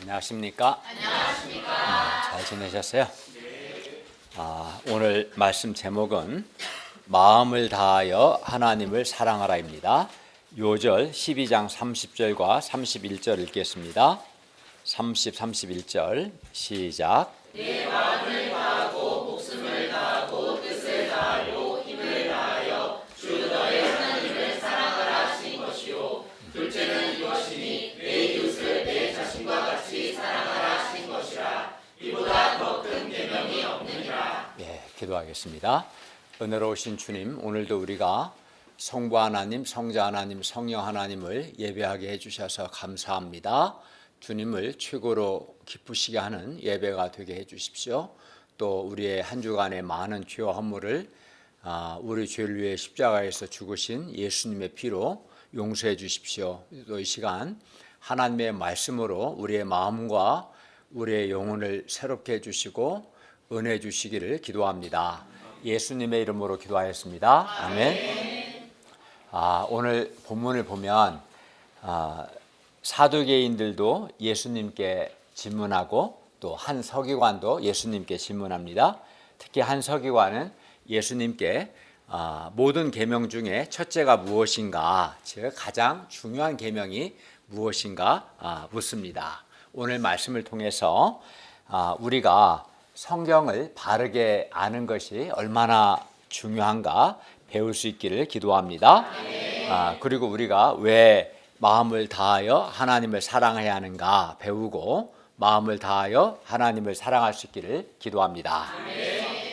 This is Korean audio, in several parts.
안녕하십니까? 잘 지내셨어요? 오늘 말씀 제목은 마음을 다하여 하나님을 사랑하라입니다. 요절 12장 30절과 31절 읽겠습니다. 30, 31절 시작. 내 마음을 다하고 목숨을 다하고 뜻을 다하고 힘을 다하여 주 너의 하나님을 사랑하라 하신 것이요 둘째는 이것이니 내 이웃을 내 자신과 같이 사랑하라 하신 것이라. 이보다 더 큰 계명이 없느니라. 기도하겠습니다. 은혜로우신 주님, 오늘도 우리가 성부 하나님, 성자 하나님, 성령 하나님을 예배하게 해주셔서 감사합니다. 주님을 최고로 기쁘시게 하는 예배가 되게 해주십시오. 또 우리의 한 주간의 많은 죄와 허물을 우리 죄를 위해 십자가에서 죽으신 예수님의 피로 용서해 주십시오. 또 이 시간 하나님의 말씀으로 우리의 마음과 우리의 영혼을 새롭게 해주시고 은혜 주시기를 기도합니다. 예수님의 이름으로 기도하였습니다. 아멘. 오늘 본문을 보면 사두개인들도 예수님께 질문하고 또 한 서기관도 예수님께 질문합니다. 특히 한 서기관은 예수님께 모든 계명 중에 첫째가 무엇인가, 즉 가장 중요한 계명이 무엇인가 묻습니다. 오늘 말씀을 통해서 우리가 성경을 바르게 아는 것이 얼마나 중요한가 배울 수 있기를 기도합니다. 그리고 우리가 왜 마음을 다하여 하나님을 사랑해야 하는가 배우고 마음을 다하여 하나님을 사랑할 수 있기를 기도합니다.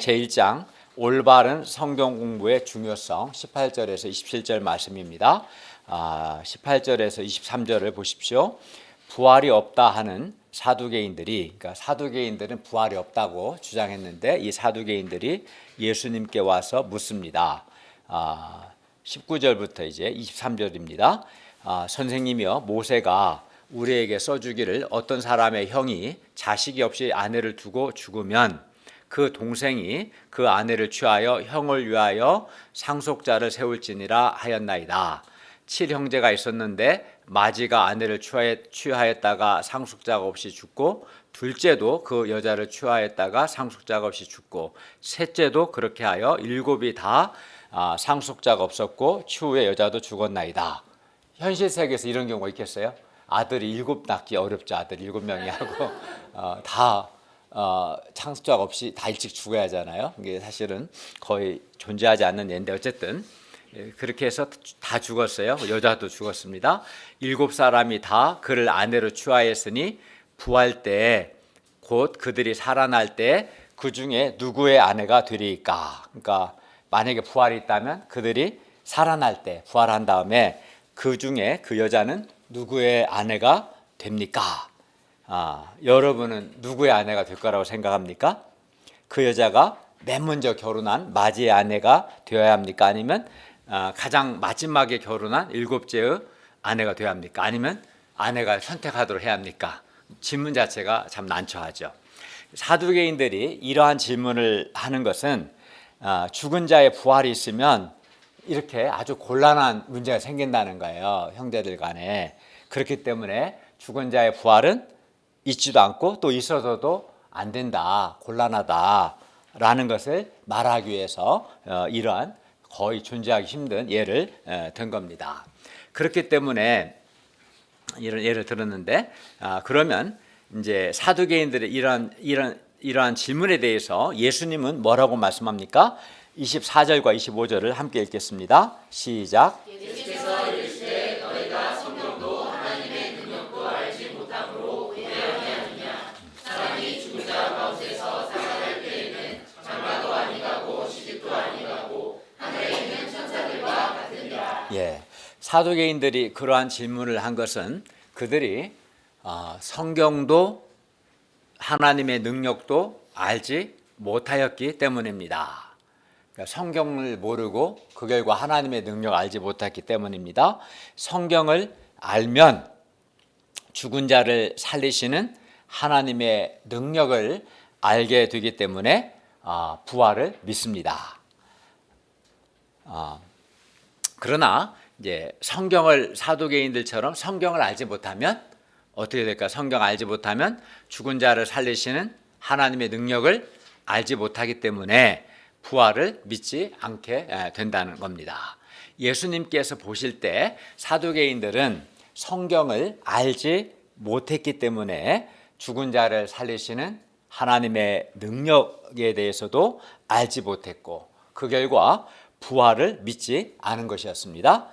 제1장 올바른 성경 공부의 중요성 18절에서 27절 말씀입니다. 18절에서 23절을 보십시오. 부활이 없다 하는 사두개인들이, 그러니까 사두개인들은 부활이 없다고 주장했는데 이 사두개인들이 예수님께 와서 묻습니다. 19절부터 이제 23절입니다. 선생님이여, 모세가 우리에게 써주기를 어떤 사람의 형이 자식이 없이 아내를 두고 죽으면 그 동생이 그 아내를 취하여 형을 위하여 상속자를 세울지니라 하였나이다. 7형제가 있었는데 마지가 아내를 취하였다가 상속자가 없이 죽고, 둘째도 그 여자를 취하였다가 상속자가 없이 죽고, 셋째도 그렇게 하여 7이 다 상속자가 없었고 추후에 여자도 죽었나이다. 현실 세계에서 이런 경우가 있겠어요? 아들이 7 낳기 어렵죠. 아들 7명이 하고 다 상속자가 없이 다 일찍 죽어야 하잖아요. 이게 사실은 거의 존재하지 않는 예인데 어쨌든 그렇게 해서 다 죽었어요. 여자도 죽었습니다. 7사람이 다 그를 아내로 취하였으니 부활 때 곧 그들이 살아날 때 그 중에 누구의 아내가 되리까? 그러니까 만약에 부활이 있다면 그들이 살아날 때 부활한 다음에 그 중에 그 여자는 누구의 아내가 됩니까? 여러분은 누구의 아내가 될 거라고 생각합니까? 그 여자가 맨 먼저 결혼한 마지의 아내가 되어야 합니까? 아니면 가장 마지막에 결혼한 7째의 아내가 되어야 합니까? 아니면 아내가 선택하도록 해야 합니까? 질문 자체가 참 난처하죠. 사두개인들이 이러한 질문을 하는 것은 죽은 자의 부활이 있으면 이렇게 아주 곤란한 문제가 생긴다는 거예요. 형제들 간에. 그렇기 때문에 죽은 자의 부활은 있지도 않고 또 있어서도 안 된다, 곤란하다라는 것을 말하기 위해서 이러한 거의 존재하기 힘든 예를 든 겁니다. 그렇기 때문에 이런 예를 들었는데 그러면 이제 사두개인들의 이러한 질문에 대해서 예수님은 뭐라고 말씀합니까? 24절과 25절을 함께 읽겠습니다. 시작. 예수께서 이르시되 너희가 성경도 하나님의 능력도 알지 못함으로 왜 아니하느냐. 사람이 죽은 자 가운데서 살아날 때에는 장가도 아니가고 시집도 아니가고 하늘에 있는 천사들과 같으니라. 사두개인들이 그러한 질문을 한 것은 그들이 성경도 하나님의 능력도 알지 못하였기 때문입니다. 그러니까 성경을 모르고 그 결과 하나님의 능력을 알지 못했기 때문입니다. 성경을 알면 죽은 자를 살리시는 하나님의 능력을 알게 되기 때문에 부활을 믿습니다. 그러나 이제 성경을 사두개인들처럼 성경을 알지 못하면 어떻게 될까? 성경 알지 못하면 죽은 자를 살리시는 하나님의 능력을 알지 못하기 때문에 부활을 믿지 않게 된다는 겁니다. 예수님께서 보실 때 사두개인들은 성경을 알지 못했기 때문에 죽은 자를 살리시는 하나님의 능력에 대해서도 알지 못했고 그 결과 부활을 믿지 않은 것이었습니다.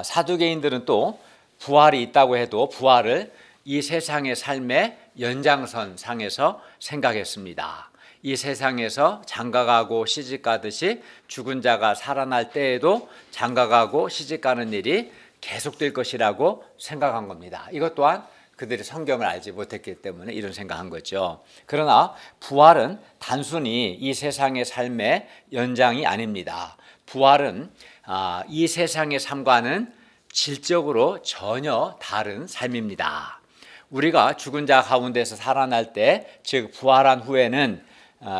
사두개인들은 또 부활이 있다고 해도 부활을 이 세상의 삶의 연장선 상에서 생각했습니다. 이 세상에서 장가가고 시집가듯이 죽은 자가 살아날 때에도 장가가고 시집가는 일이 계속될 것이라고 생각한 겁니다. 이것 또한 그들이 성경을 알지 못했기 때문에 이런 생각한 거죠. 그러나 부활은 단순히 이 세상의 삶의 연장이 아닙니다. 부활은 이 세상의 삶과는 질적으로 전혀 다른 삶입니다. 우리가 죽은 자 가운데서 살아날 때, 즉 부활한 후에는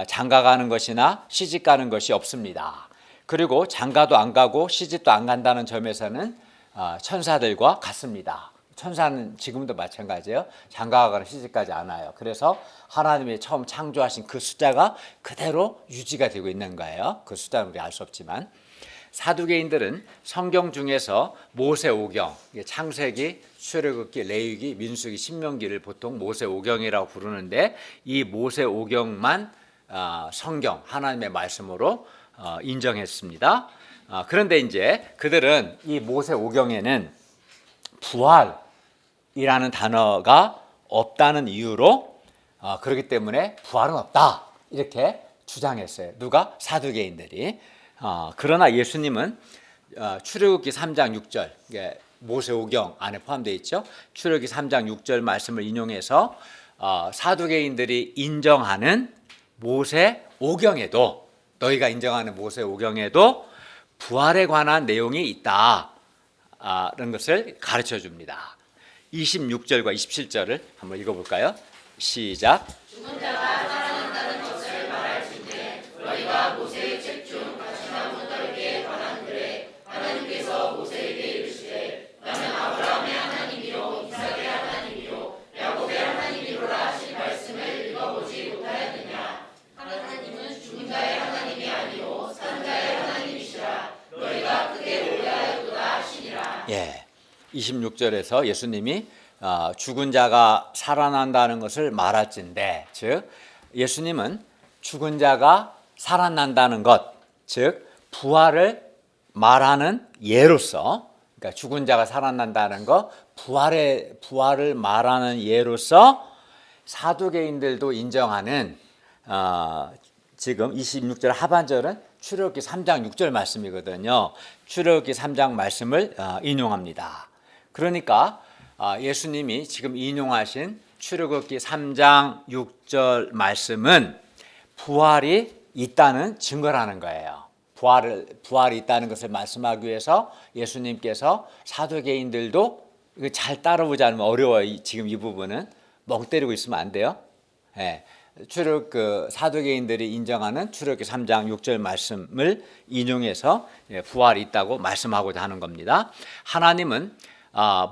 장가가는 것이나 시집가는 것이 없습니다. 그리고 장가도 안 가고 시집도 안 간다는 점에서는 천사들과 같습니다. 천사는 지금도 마찬가지예요. 장가가거나 시집가지 않아요. 그래서 하나님이 처음 창조하신 그 숫자가 그대로 유지가 되고 있는 거예요. 그 숫자는 우리 알 수 없지만 사두개인들은 성경 중에서 모세오경, 창세기, 출애굽기, 레위기, 민수기, 신명기를 보통 모세오경이라고 부르는데 이 모세오경만 성경 하나님의 말씀으로 인정했습니다. 그런데 이제 그들은 이 모세오경에는 부활이라는 단어가 없다는 이유로 그렇기 때문에 부활은 없다 이렇게 주장했어요. 누가? 사두개인들이. 그러나 예수님은 출애굽기 3장 6절 모세오경 안에 포함되어 있죠. 출애굽기 3장 6절 말씀을 인용해서 사두개인들이 인정하는 모세오경에도 너희가 인정하는 모세오경에도 부활에 관한 내용이 있다는 것을 가르쳐 줍니다. 26절과 27절을 한번 읽어볼까요? 시작. 죽은 자가 살아난다는 것을 말할진대 너희가 모세의 책 중 가시나무 떨기에 관한 글에 하나님께서 모세에게 이르시되 나는 아브라함의 하나님이요 이삭의 하나님이요 야곱의 하나님이로라 하신 말씀을 읽어보지 못하였느냐. 하나님은 죽은 자의 하나님이 아니요 산 자의 하나님이시라. 너희가 크게 오해하였도다 하시니라. 26절에서 예수님이 죽은 자가 살아난다는 것을 말할진대, 즉 예수님은 죽은 자가 살아난다는 것, 즉 부활을 말하는 예로서, 그러니까 죽은 자가 살아난다는 것, 부활을 말하는 예로서 사두개인들도 인정하는 지금 26절 하반절은 출애굽기 3장 6절 말씀이거든요. 출애굽기 3장 말씀을 인용합니다. 그러니까 예수님이 지금 인용하신 출애굽기 3장 6절 말씀은 부활이 있다는 증거라는 거예요. 부활이 있다는 것을 말씀하기 위해서 예수님께서 사두개인들도 잘 따라오지 않으면 어려워요. 지금 이 부분은 멍 때리고 있으면 안 돼요. 사두개인들이 인정하는 출애굽기 3장 6절 말씀을 인용해서 부활이 있다고 말씀하고자 하는 겁니다. 하나님은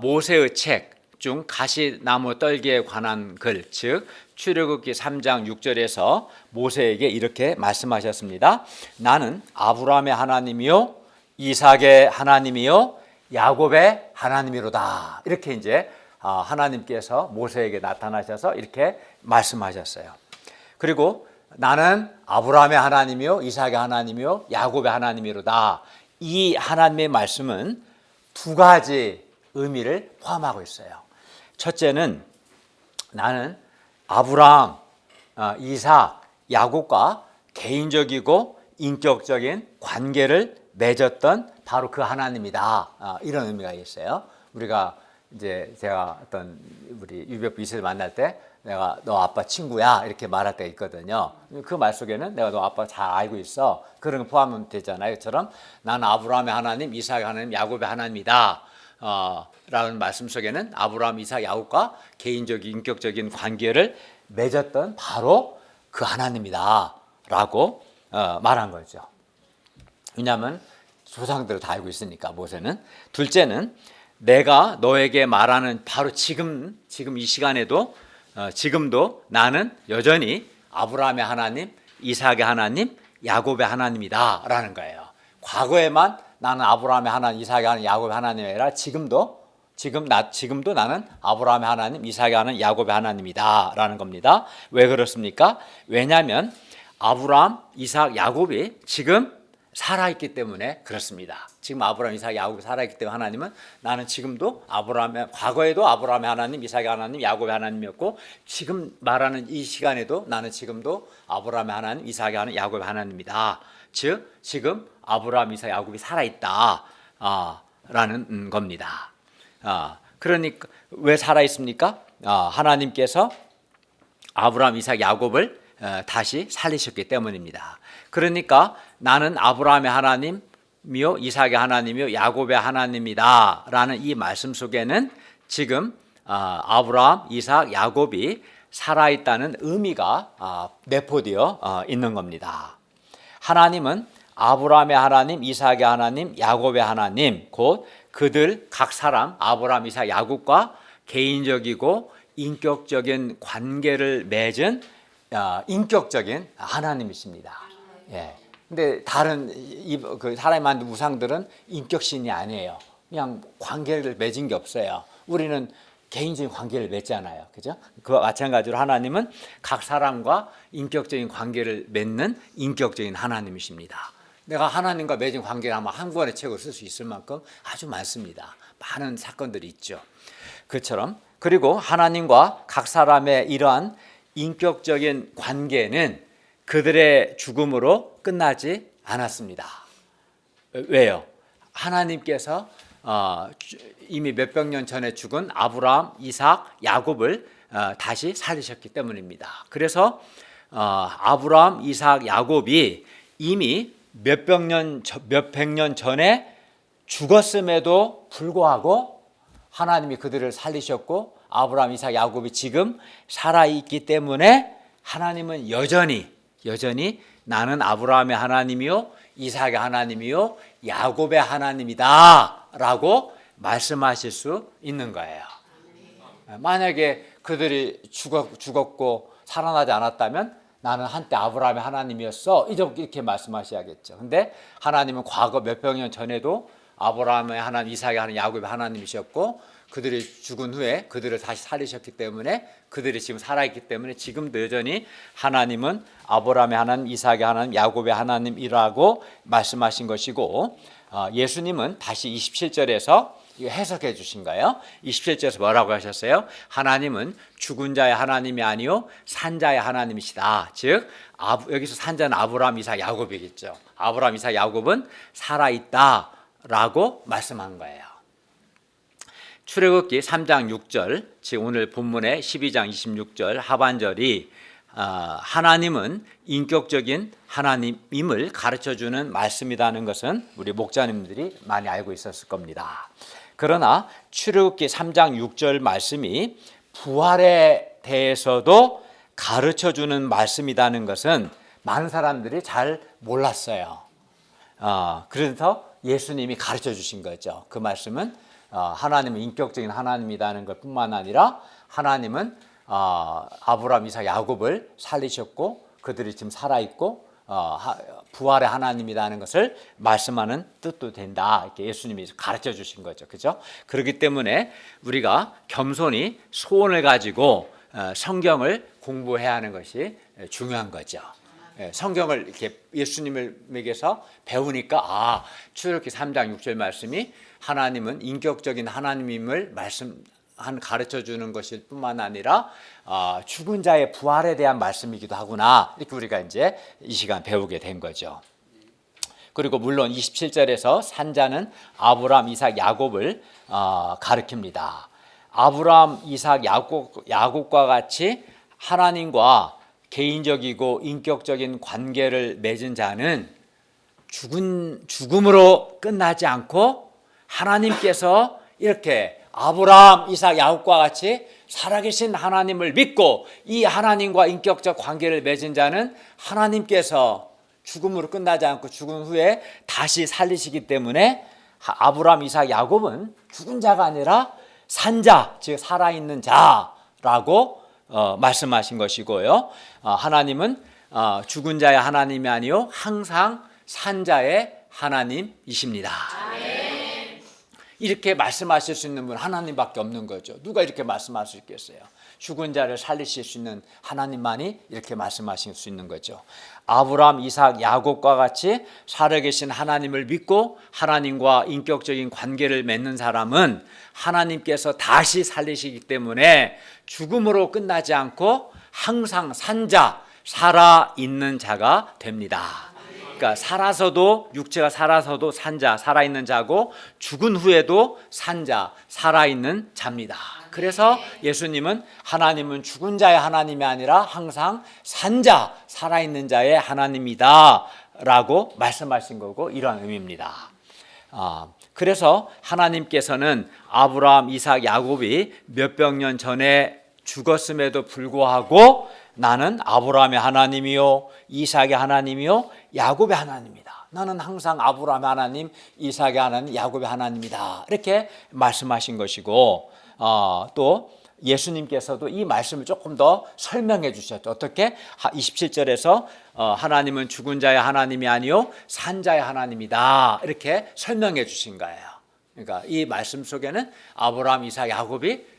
모세의 책 중 가시나무 떨기에 관한 글, 즉 출애굽기 3장 6절에서 모세에게 이렇게 말씀하셨습니다. 나는 아브라함의 하나님이요 이삭의 하나님이요 야곱의 하나님이로다. 이렇게 이제 하나님께서 모세에게 나타나셔서 이렇게 말씀하셨어요. 그리고 나는 아브라함의 하나님이요 이삭의 하나님이요 야곱의 하나님이로다. 이 하나님의 말씀은 두 가지 의미를 포함하고 있어요. 첫째는 나는 아브라함, 이삭, 야곱과 개인적이고 인격적인 관계를 맺었던 바로 그 하나님이다. 이런 의미가 있어요. 우리가 이제 제가 우리 유배부 이세를 만날 때 내가 너 아빠 친구야 이렇게 말할 때가 있거든요. 그 말 속에는 내가 너 아빠 잘 알고 있어 그런 거 포함하면 되잖아요. 그처럼 나는 아브라함의 하나님, 이삭의 하나님, 야곱의 하나님이다 라는 말씀 속에는 아브라함, 이삭, 야곱과 개인적인 인격적인 관계를 맺었던 바로 그 하나님이다 라고 말한 거죠. 왜냐하면 조상들을 다 알고 있으니까 모세는. 둘째는 내가 너에게 말하는 바로 지금 이 시간에도 지금도 나는 여전히 아브라함의 하나님, 이삭의 하나님, 야곱의 하나님이다라는 거예요. 과거에만 나는 아브라함의 하나님, 이삭의 하나님, 야곱의 하나님이 아니라 지금도 나는 아브라함의 하나님, 이삭의 하나님, 야곱의 하나님이다라는 겁니다. 왜 그렇습니까? 왜냐하면 아브라함, 이삭, 야곱이 지금 살아있기 때문에 그렇습니다. 지금 아브라함, 이삭, 야곱이 살아있기 때문에 하나님은 나는 지금도 과거에도 아브라함의 하나님, 이삭의 하나님, 야곱의 하나님이었고 지금 말하는 이 시간에도 나는 지금도 아브라함의 하나님, 이삭의 하나님, 야곱의 하나님입니다. 즉 지금 아브라함, 이삭, 야곱이 살아있다 라는 겁니다. 그러니까 왜 살아있습니까? 하나님께서 아브라함, 이삭, 야곱을 다시 살리셨기 때문입니다. 그러니까 나는 아브라함의 하나님이요, 이삭의 하나님이요, 야곱의 하나님이다 라는 이 말씀 속에는 지금 아브라함, 이삭, 야곱이 살아있다는 의미가 내포되어 있는 겁니다. 하나님은 아브라함의 하나님, 이삭의 하나님, 야곱의 하나님, 곧 그들 각 사람 아브라함, 이삭, 야곱과 개인적이고 인격적인 관계를 맺은 인격적인 하나님이십니다. 예. 근데 다른 그 사람이 만든 우상들은 인격신이 아니에요. 그냥 관계를 맺은 게 없어요. 우리는 개인적인 관계를 맺잖아요. 그죠? 그와 마찬가지로 하나님은 각 사람과 인격적인 관계를 맺는 인격적인 하나님이십니다. 내가 하나님과 맺은 관계를 아마 한 권의 책을 쓸 수 있을 만큼 아주 많습니다. 많은 사건들이 있죠. 그처럼 그리고 하나님과 각 사람의 이러한 인격적인 관계는 그들의 죽음으로 끝나지 않았습니다. 왜요? 하나님께서 이미 몇백 년 전에 죽은 아브라함, 이삭, 야곱을 다시 살리셨기 때문입니다. 그래서 아브라함, 이삭, 야곱이 이미 몇백 년 전에 죽었음에도 불구하고 하나님이 그들을 살리셨고 아브라함, 이삭, 야곱이 지금 살아있기 때문에 하나님은 여전히 나는 아브라함의 하나님이요, 이삭의 하나님이요, 야곱의 하나님이다 라고 말씀하실 수 있는 거예요. 만약에 그들이 죽었고 살아나지 않았다면 나는 한때 아브라함의 하나님이었어 이렇게 말씀하셔야겠죠. 근데 하나님은 과거 몇백 년 전에도 아브라함의 하나님, 이삭의 하나님, 야곱의 하나님이셨고 그들이 죽은 후에 그들을 다시 살리셨기 때문에 그들이 지금 살아있기 때문에 지금도 여전히 하나님은 아브라함의 하나님, 이삭의 하나님, 야곱의 하나님이라고 말씀하신 것이고 예수님은 다시 27절에서 해석해 주신 거예요. 27절에서 뭐라고 하셨어요? 하나님은 죽은 자의 하나님이 아니요 산자의 하나님이시다. 즉 여기서 산자는 아브라함, 이삭, 야곱이겠죠. 아브라함, 이삭, 야곱은 살아있다라고 말씀한 거예요. 출애굽기 3장 6절, 즉 오늘 본문의 12장 26절 하반절이 하나님은 인격적인 하나님임을 가르쳐주는 말씀이라는 것은 우리 목자님들이 많이 알고 있었을 겁니다. 그러나 출애굽기 3장 6절 말씀이 부활에 대해서도 가르쳐주는 말씀이라는 것은 많은 사람들이 잘 몰랐어요. 그래서 예수님이 가르쳐 주신 거죠. 그 말씀은 하나님은 인격적인 하나님이라는 것 뿐만 아니라 하나님은 아브라함, 이삭, 야곱을 살리셨고 그들이 지금 살아있고 부활의 하나님이라는 것을 말씀하는 뜻도 된다. 이렇게 예수님이 가르쳐 주신 거죠. 그죠? 그렇기 때문에 우리가 겸손히 소원을 가지고 성경을 공부해야 하는 것이 중요한 거죠. 성경을 이렇게 예수님에게서 배우니까 출애굽기 3장 6절 말씀이 하나님은 인격적인 하나님임을 가르쳐 주는 것일 뿐만 아니라 죽은 자의 부활에 대한 말씀이기도 하구나. 이렇게 우리가 이제 이 시간 배우게 된 거죠. 그리고 물론 27절에서 산자는 아브라함, 이삭, 야곱을 가리킵니다. 아브라함, 이삭, 야곱과 같이 하나님과 개인적이고 인격적인 관계를 맺은 자는 죽음으로 끝나지 않고 하나님께서 이렇게 아브라함, 이삭, 야곱과 같이 살아계신 하나님을 믿고 이 하나님과 인격적 관계를 맺은 자는 하나님께서 죽음으로 끝나지 않고 죽은 후에 다시 살리시기 때문에 아브라함, 이삭, 야곱은 죽은 자가 아니라 산자, 즉 살아있는 자라고 말씀하신 것이고요. 하나님은 죽은 자의 하나님이 아니요 항상 산자의 하나님이십니다. 이렇게 말씀하실 수 있는 분 하나님밖에 없는 거죠. 누가 이렇게 말씀할 수 있겠어요? 죽은 자를 살리실 수 있는 하나님만이 이렇게 말씀하실 수 있는 거죠. 아브라함, 이삭, 야곱과 같이 살아계신 하나님을 믿고 하나님과 인격적인 관계를 맺는 사람은 하나님께서 다시 살리시기 때문에 죽음으로 끝나지 않고 항상 산자, 살아있는 자가 됩니다. 그러니까 살아서도, 육체가 살아서도 산자, 살아있는 자고, 죽은 후에도 산자, 살아있는 자입니다. 그래서 예수님은 하나님은 죽은 자의 하나님이 아니라 항상 산자, 살아있는 자의 하나님이다 라고 말씀하신 거고, 이러한 의미입니다. 그래서 하나님께서는 아브라함, 이삭, 야곱이 몇백 년 전에 죽었음에도 불구하고 나는 아브라함의 하나님이요, 이삭의 하나님이요, 야곱의 하나님이다. 나는 항상 아브라함의 하나님, 이삭의 하나님, 야곱의 하나님이다. 이렇게 말씀하신 것이고, 또 예수님께서도 이 말씀을 조금 더 설명해 주셨죠. 어떻게? 27절에서 하나님은 죽은 자의 하나님이 아니요 산자의 하나님이다. 이렇게 설명해 주신 거예요. 그러니까 이 말씀 속에는 아브라함, 이삭, 야곱이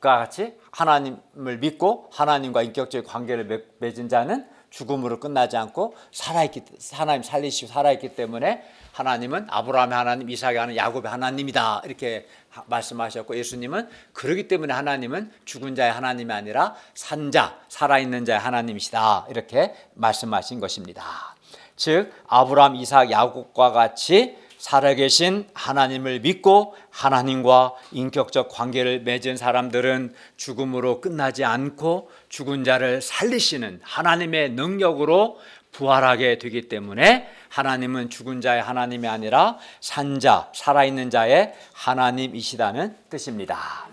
같이 하나님을 믿고 하나님과 인격적인 관계를 맺은 자는 죽음으로 끝나지 않고 하나님 살리시고 살아있기 때문에 하나님은 아브라함의 하나님, 이삭의 하나님, 야곱의 하나님이다 이렇게 말씀하셨고, 예수님은 그렇기 때문에 하나님은 죽은 자의 하나님이 아니라 산자, 살아있는 자의 하나님이시다 이렇게 말씀하신 것입니다. 즉 아브라함, 이삭, 야곱과 같이 살아계신 하나님을 믿고 하나님과 인격적 관계를 맺은 사람들은 죽음으로 끝나지 않고 죽은 자를 살리시는 하나님의 능력으로 부활하게 되기 때문에 하나님은 죽은 자의 하나님이 아니라 산자, 살아있는 자의 하나님이시다는 뜻입니다.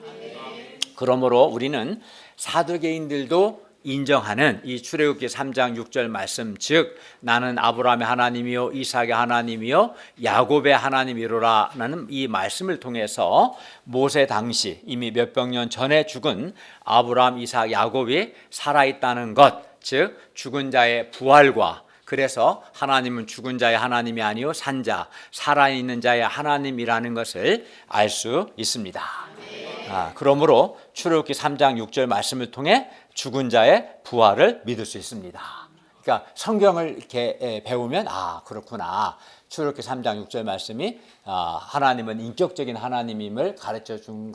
그러므로 우리는 사두개인들도 인정하는 이 출애굽기 3장 6절 말씀, 즉 나는 아브라함의 하나님이요 이삭의 하나님이요 야곱의 하나님이로라는 이 말씀을 통해서 모세 당시 이미 몇백 년 전에 죽은 아브라함, 이삭, 야곱이 살아있다는 것, 즉 죽은 자의 부활과, 그래서 하나님은 죽은 자의 하나님이 아니요 산자, 살아있는 자의 하나님이라는 것을 알 수 있습니다. 그러므로 출애굽기 3장 6절 말씀을 통해 죽은 자의 부활을 믿을 수 있습니다. 그러니까 성경을 이렇게 배우면 그렇구나. 출애굽기 3장 6절 말씀이 하나님은 인격적인 하나님임을 가르쳐 준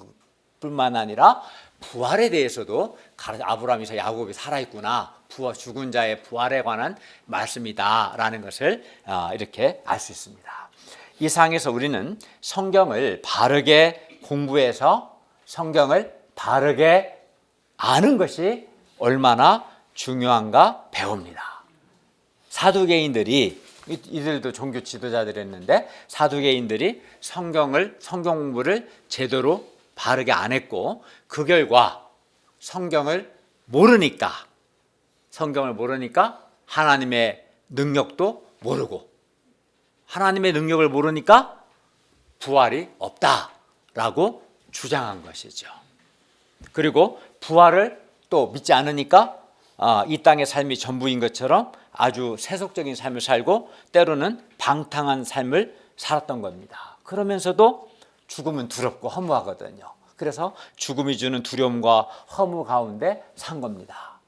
뿐만 아니라 부활에 대해서도 아브라함, 이삭, 야곱이 살아있구나. 죽은 자의 부활에 관한 말씀이다라는 것을 이렇게 알 수 있습니다. 이 상에서 우리는 성경을 바르게 공부해서 성경을 바르게 아는 것이 얼마나 중요한가 배웁니다. 사두개인들이, 이들도 종교 지도자들이었는데 사두개인들이 성경 공부를 제대로 바르게 안 했고, 그 결과 성경을 모르니까 하나님의 능력도 모르고, 하나님의 능력을 모르니까 부활이 없다라고 주장한 것이죠. 그리고 부활을 또 믿지 않으니까 이 땅의 삶이 전부인 것처럼 아주 세속적인 삶을 살고 때로는 방탕한 삶을 살았던 겁니다. 그러면서도 죽음은 두렵고 허무하거든요. 그래서 죽음이 주는 두려움과 허무 가운데 산 겁니다.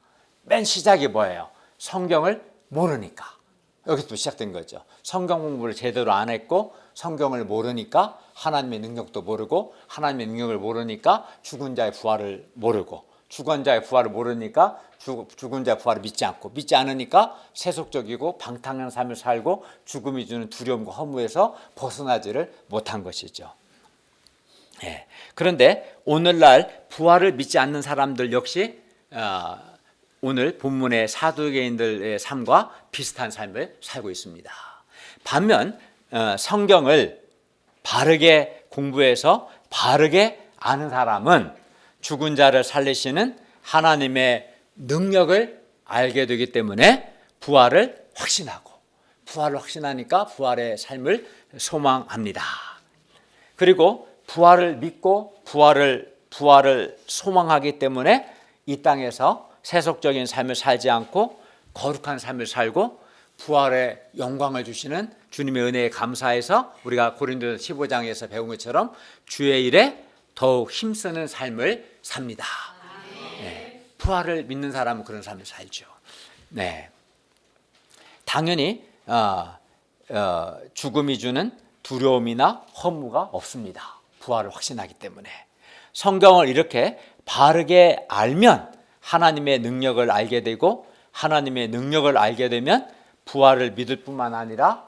맨 시작이 뭐예요? 성경을 모르니까. 여기서 시작된 거죠. 성경 공부를 제대로 안 했고 성경을 모르니까 하나님의 능력도 모르고, 하나님의 능력을 모르니까 죽은 자의 부활을 모르고, 죽은 자의 부활을 모르니까 죽은 자의 부활을 믿지 않고, 믿지 않으니까 세속적이고 방탕한 삶을 살고 죽음이 주는 두려움과 허무에서 벗어나지를 못한 것이죠. 그런데 오늘날 부활을 믿지 않는 사람들 역시 오늘 본문의 사두개인들의 삶과 비슷한 삶을 살고 있습니다. 반면 성경을 바르게 공부해서 바르게 아는 사람은 죽은 자를 살리시는 하나님의 능력을 알게 되기 때문에 부활을 확신하고, 부활을 확신하니까 부활의 삶을 소망합니다. 그리고 부활을 믿고 부활을 소망하기 때문에 이 땅에서 세속적인 삶을 살지 않고 거룩한 삶을 살고 부활의 영광을 주시는 주님의 은혜에 감사해서 우리가 고린도서 15장에서 배운 것처럼 주의 일에 더욱 힘쓰는 삶을 삽니다. 네. 부활을 믿는 사람은 그런 삶을 살죠. 네. 당연히 죽음이 주는 두려움이나 허무가 없습니다. 부활을 확신하기 때문에. 성경을 이렇게 바르게 알면 하나님의 능력을 알게 되고 하나님의 능력을 알게 되면 부활을 믿을 뿐만 아니라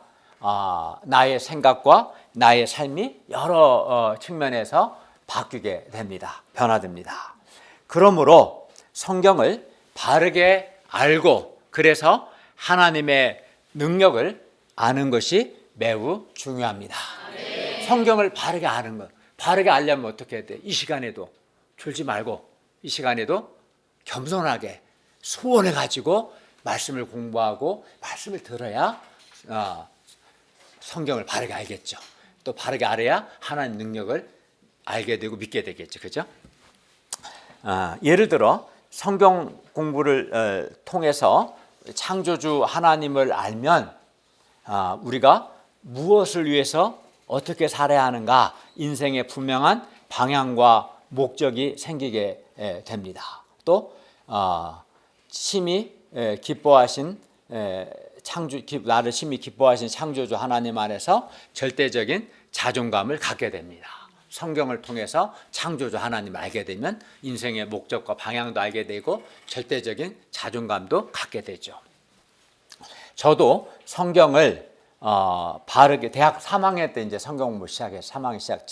나의 생각과 나의 삶이 여러 측면에서 바뀌게 됩니다. 변화됩니다. 그러므로 성경을 바르게 알고 그래서 하나님의 능력을 아는 것이 매우 중요합니다. 성경을 바르게 아는 것. 바르게 알려면 어떻게 해야 돼? 이 시간에도 졸지 말고 이 시간에도 겸손하게 소원을 가지고 말씀을 공부하고 말씀을 들어야 성경을 바르게 알겠죠. 또 바르게 알아야 하나님 능력을 알게 되고 믿게 되겠죠. 그죠? 예를 들어 성경 공부를 통해서 창조주 하나님을 알면 우리가 무엇을 위해서 어떻게 살아야 하는가 인생의 분명한 방향과 목적이 생기게 됩니다. 또 심히 기뻐하신 나를 심히 기뻐하신 창조주 하나님 안에서 절대적인 자존감을 갖게 됩니다. 성경을 통해서 창조주 하나님을 알게 되면 인생의 목적과 방향도 알게 되고 절대적인 자존감도 갖게 되죠. 저도 성경을 바르게 대학 3학년 때 이제 성경 공부 시작해서 3학년 시작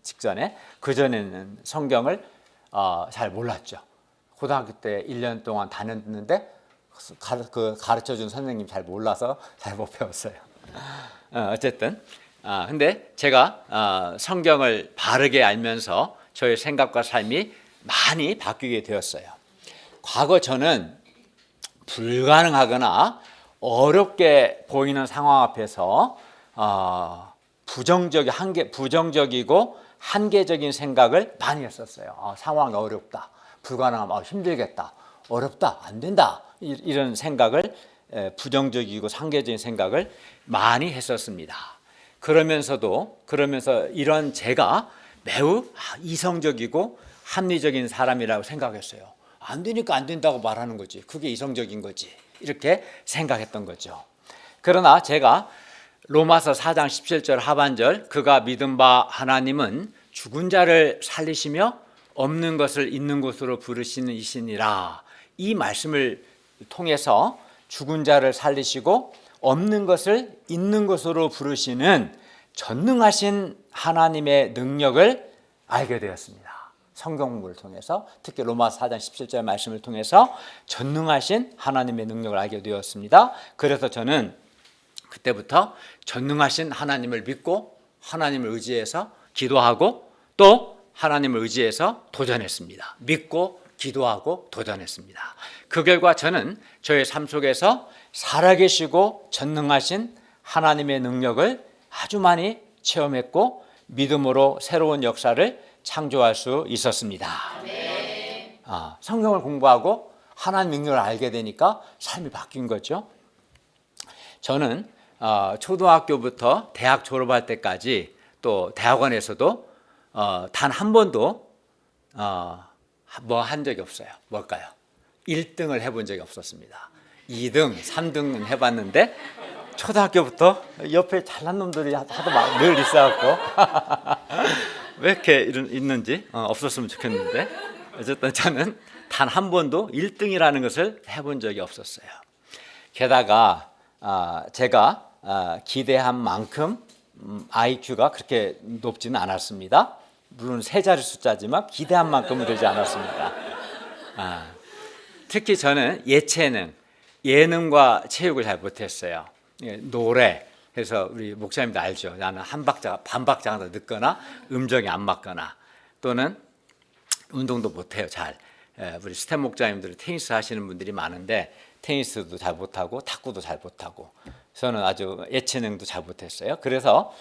직전에 그 전에는 성경을 잘 몰랐죠. 고등학교 때 1년 동안 다녔는데 가르쳐준 선생님 잘 몰라서 잘 못 배웠어요. 어쨌든 근데 제가 성경을 바르게 알면서 저의 생각과 삶이 많이 바뀌게 되었어요. 과거 저는 불가능하거나 어렵게 보이는 상황 앞에서 부정적이고 한계적인 생각을 많이 했었어요. 상황이 어렵다, 불가능하면 힘들겠다, 어렵다, 안 된다 이런 생각을 부정적이고 한계적인 생각을 많이 했었습니다. 그러면서 이런 제가 매우 이성적이고 합리적인 사람이라고 생각했어요. 안 되니까 안 된다고 말하는 거지. 그게 이성적인 거지. 이렇게 생각했던 거죠. 그러나 제가 로마서 4장 17절 하반절 그가 믿은 바 하나님은 죽은 자를 살리시며 없는 것을 있는 것으로 부르시는 이시니라. 이 말씀을 통해서 죽은 자를 살리시고 없는 것을 있는 것으로 부르시는 전능하신 하나님의 능력을 알게 되었습니다. 성경 공부를 통해서 특히 로마서 4장 17절 말씀을 통해서 전능하신 하나님의 능력을 알게 되었습니다. 그래서 저는 그때부터 전능하신 하나님을 믿고 하나님을 의지해서 기도하고 또 하나님을 의지해서 도전했습니다. 믿고 기도하고 도전했습니다. 그 결과 저는 저의 삶 속에서 살아계시고 전능하신 하나님의 능력을 아주 많이 체험했고 믿음으로 새로운 역사를 창조할 수 있었습니다. 성경을 공부하고 하나님 능력을 알게 되니까 삶이 바뀐 거죠. 저는 초등학교부터 대학 졸업할 때까지 또 대학원에서도 단 한 번도 뭐 한 적이 없어요. 뭘까요? 1등을 해본 적이 없었습니다. 2등, 3등은 해봤는데 초등학교부터 옆에 잘난 놈들이 하도 늘 있어갖고 왜 이렇게 있는지 없었으면 좋겠는데 어쨌든 저는 단 한 번도 1등이라는 것을 해본 적이 없었어요. 게다가 제가 기대한 만큼 IQ가 그렇게 높지는 않았습니다. 물론 세 자리 숫자지만 기대한 만큼은 되지 않았습니다. 특히 저는 예능과 체육을 잘 못했어요. 노래 그래서 우리 목사님도 알죠. 나는 반 박자가 더 늦거나 음정이 안 맞거나 또는 운동도 못해요. 잘 우리 스텝 목사님들은 테니스 하시는 분들이 많은데 테니스도 잘 못하고 탁구도 잘 못하고 저는 아주 예체능도 잘 못했어요. 그래서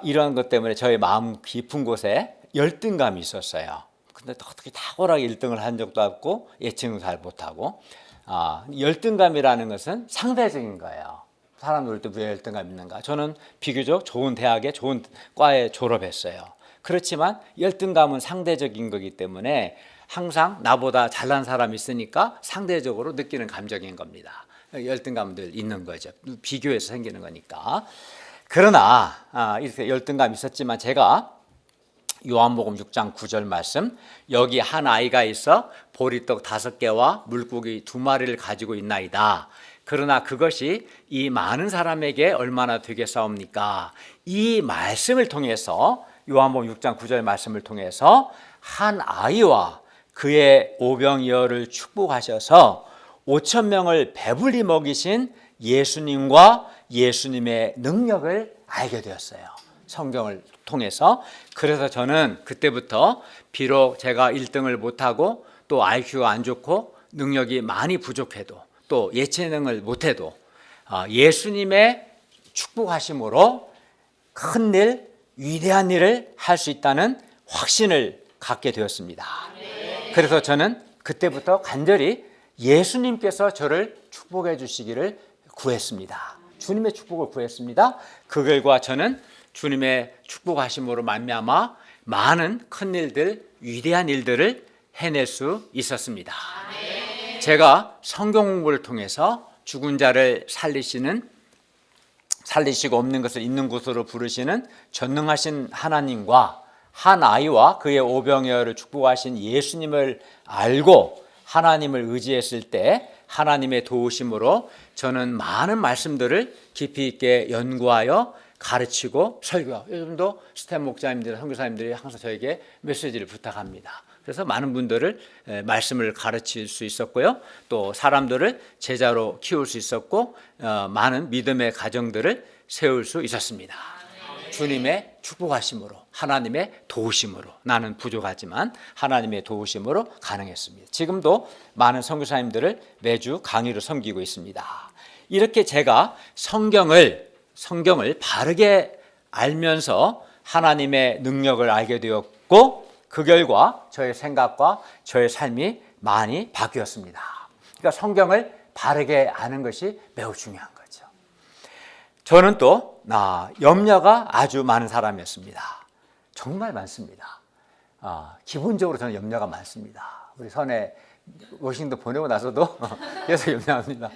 이런 것 때문에 저의 마음 깊은 곳에 열등감이 있었어요. 근데 어떻게 탁월하게 1등을 한 적도 없고 예측을 잘 못하고 열등감이라는 것은 상대적인 거예요. 사람들도 왜 열등감 있는가? 저는 비교적 좋은 대학에 좋은 과에 졸업했어요. 그렇지만 열등감은 상대적인 거기 때문에 항상 나보다 잘난 사람이 있으니까 상대적으로 느끼는 감정인 겁니다. 열등감들 있는 거죠. 비교해서 생기는 거니까. 그러나 이렇게 열등감이 있었지만 제가 요한복음 6장 9절 말씀, 여기 한 아이가 있어 보리떡 5개와 물고기 2마리를 가지고 있나이다. 그러나 그것이 이 많은 사람에게 얼마나 되겠사옵니까? 이 말씀을 통해서, 요한복음 6장 9절 말씀을 통해서 한 아이와 그의 오병이어를 축복하셔서 5천 명을 배불리 먹이신 예수님과 예수님의 능력을 알게 되었어요. 성경을 통해서. 그래서 저는 그때부터 비록 제가 1등을 못하고 또 IQ가 안 좋고 능력이 많이 부족해도 또 예체능을 못해도 예수님의 축복하심으로 큰 일, 위대한 일을 할 수 있다는 확신을 갖게 되었습니다. 그래서 저는 그때부터 간절히 예수님께서 저를 축복해 주시기를 구했습니다. 주님의 축복을 구했습니다. 그 결과 저는 주님의 축복하심으로 말미암아 많은 큰 일들, 위대한 일들을 해낼 수 있었습니다. 제가 성경 공부를 통해서 죽은 자를 살리시고 없는 것을 있는 곳으로 부르시는 전능하신 하나님과 한 아이와 그의 오병이어를 축복하신 예수님을 알고 하나님을 의지했을 때 하나님의 도우심으로 저는 많은 말씀들을 깊이 있게 연구하여 가르치고 설교하고, 요즘도 스텝 목자님들, 선교사님들이 항상 저에게 메시지를 부탁합니다. 그래서 많은 분들을 말씀을 가르칠 수 있었고요. 또 사람들을 제자로 키울 수 있었고 많은 믿음의 가정들을 세울 수 있었습니다. 주님의 축복하심으로, 하나님의 도우심으로, 나는 부족하지만 하나님의 도우심으로 가능했습니다. 지금도 많은 선교사님들을 매주 강의로 섬기고 있습니다. 이렇게 제가 성경을 바르게 알면서 하나님의 능력을 알게 되었고 그 결과 저의 생각과 저의 삶이 많이 바뀌었습니다. 그러니까 성경을 바르게 아는 것이 매우 중요한 거죠. 저는 또 염려가 아주 많은 사람이었습니다. 정말 많습니다. 기본적으로 저는 염려가 많습니다. 우리 선에 워싱턴 보내고 나서도 계속 염려합니다.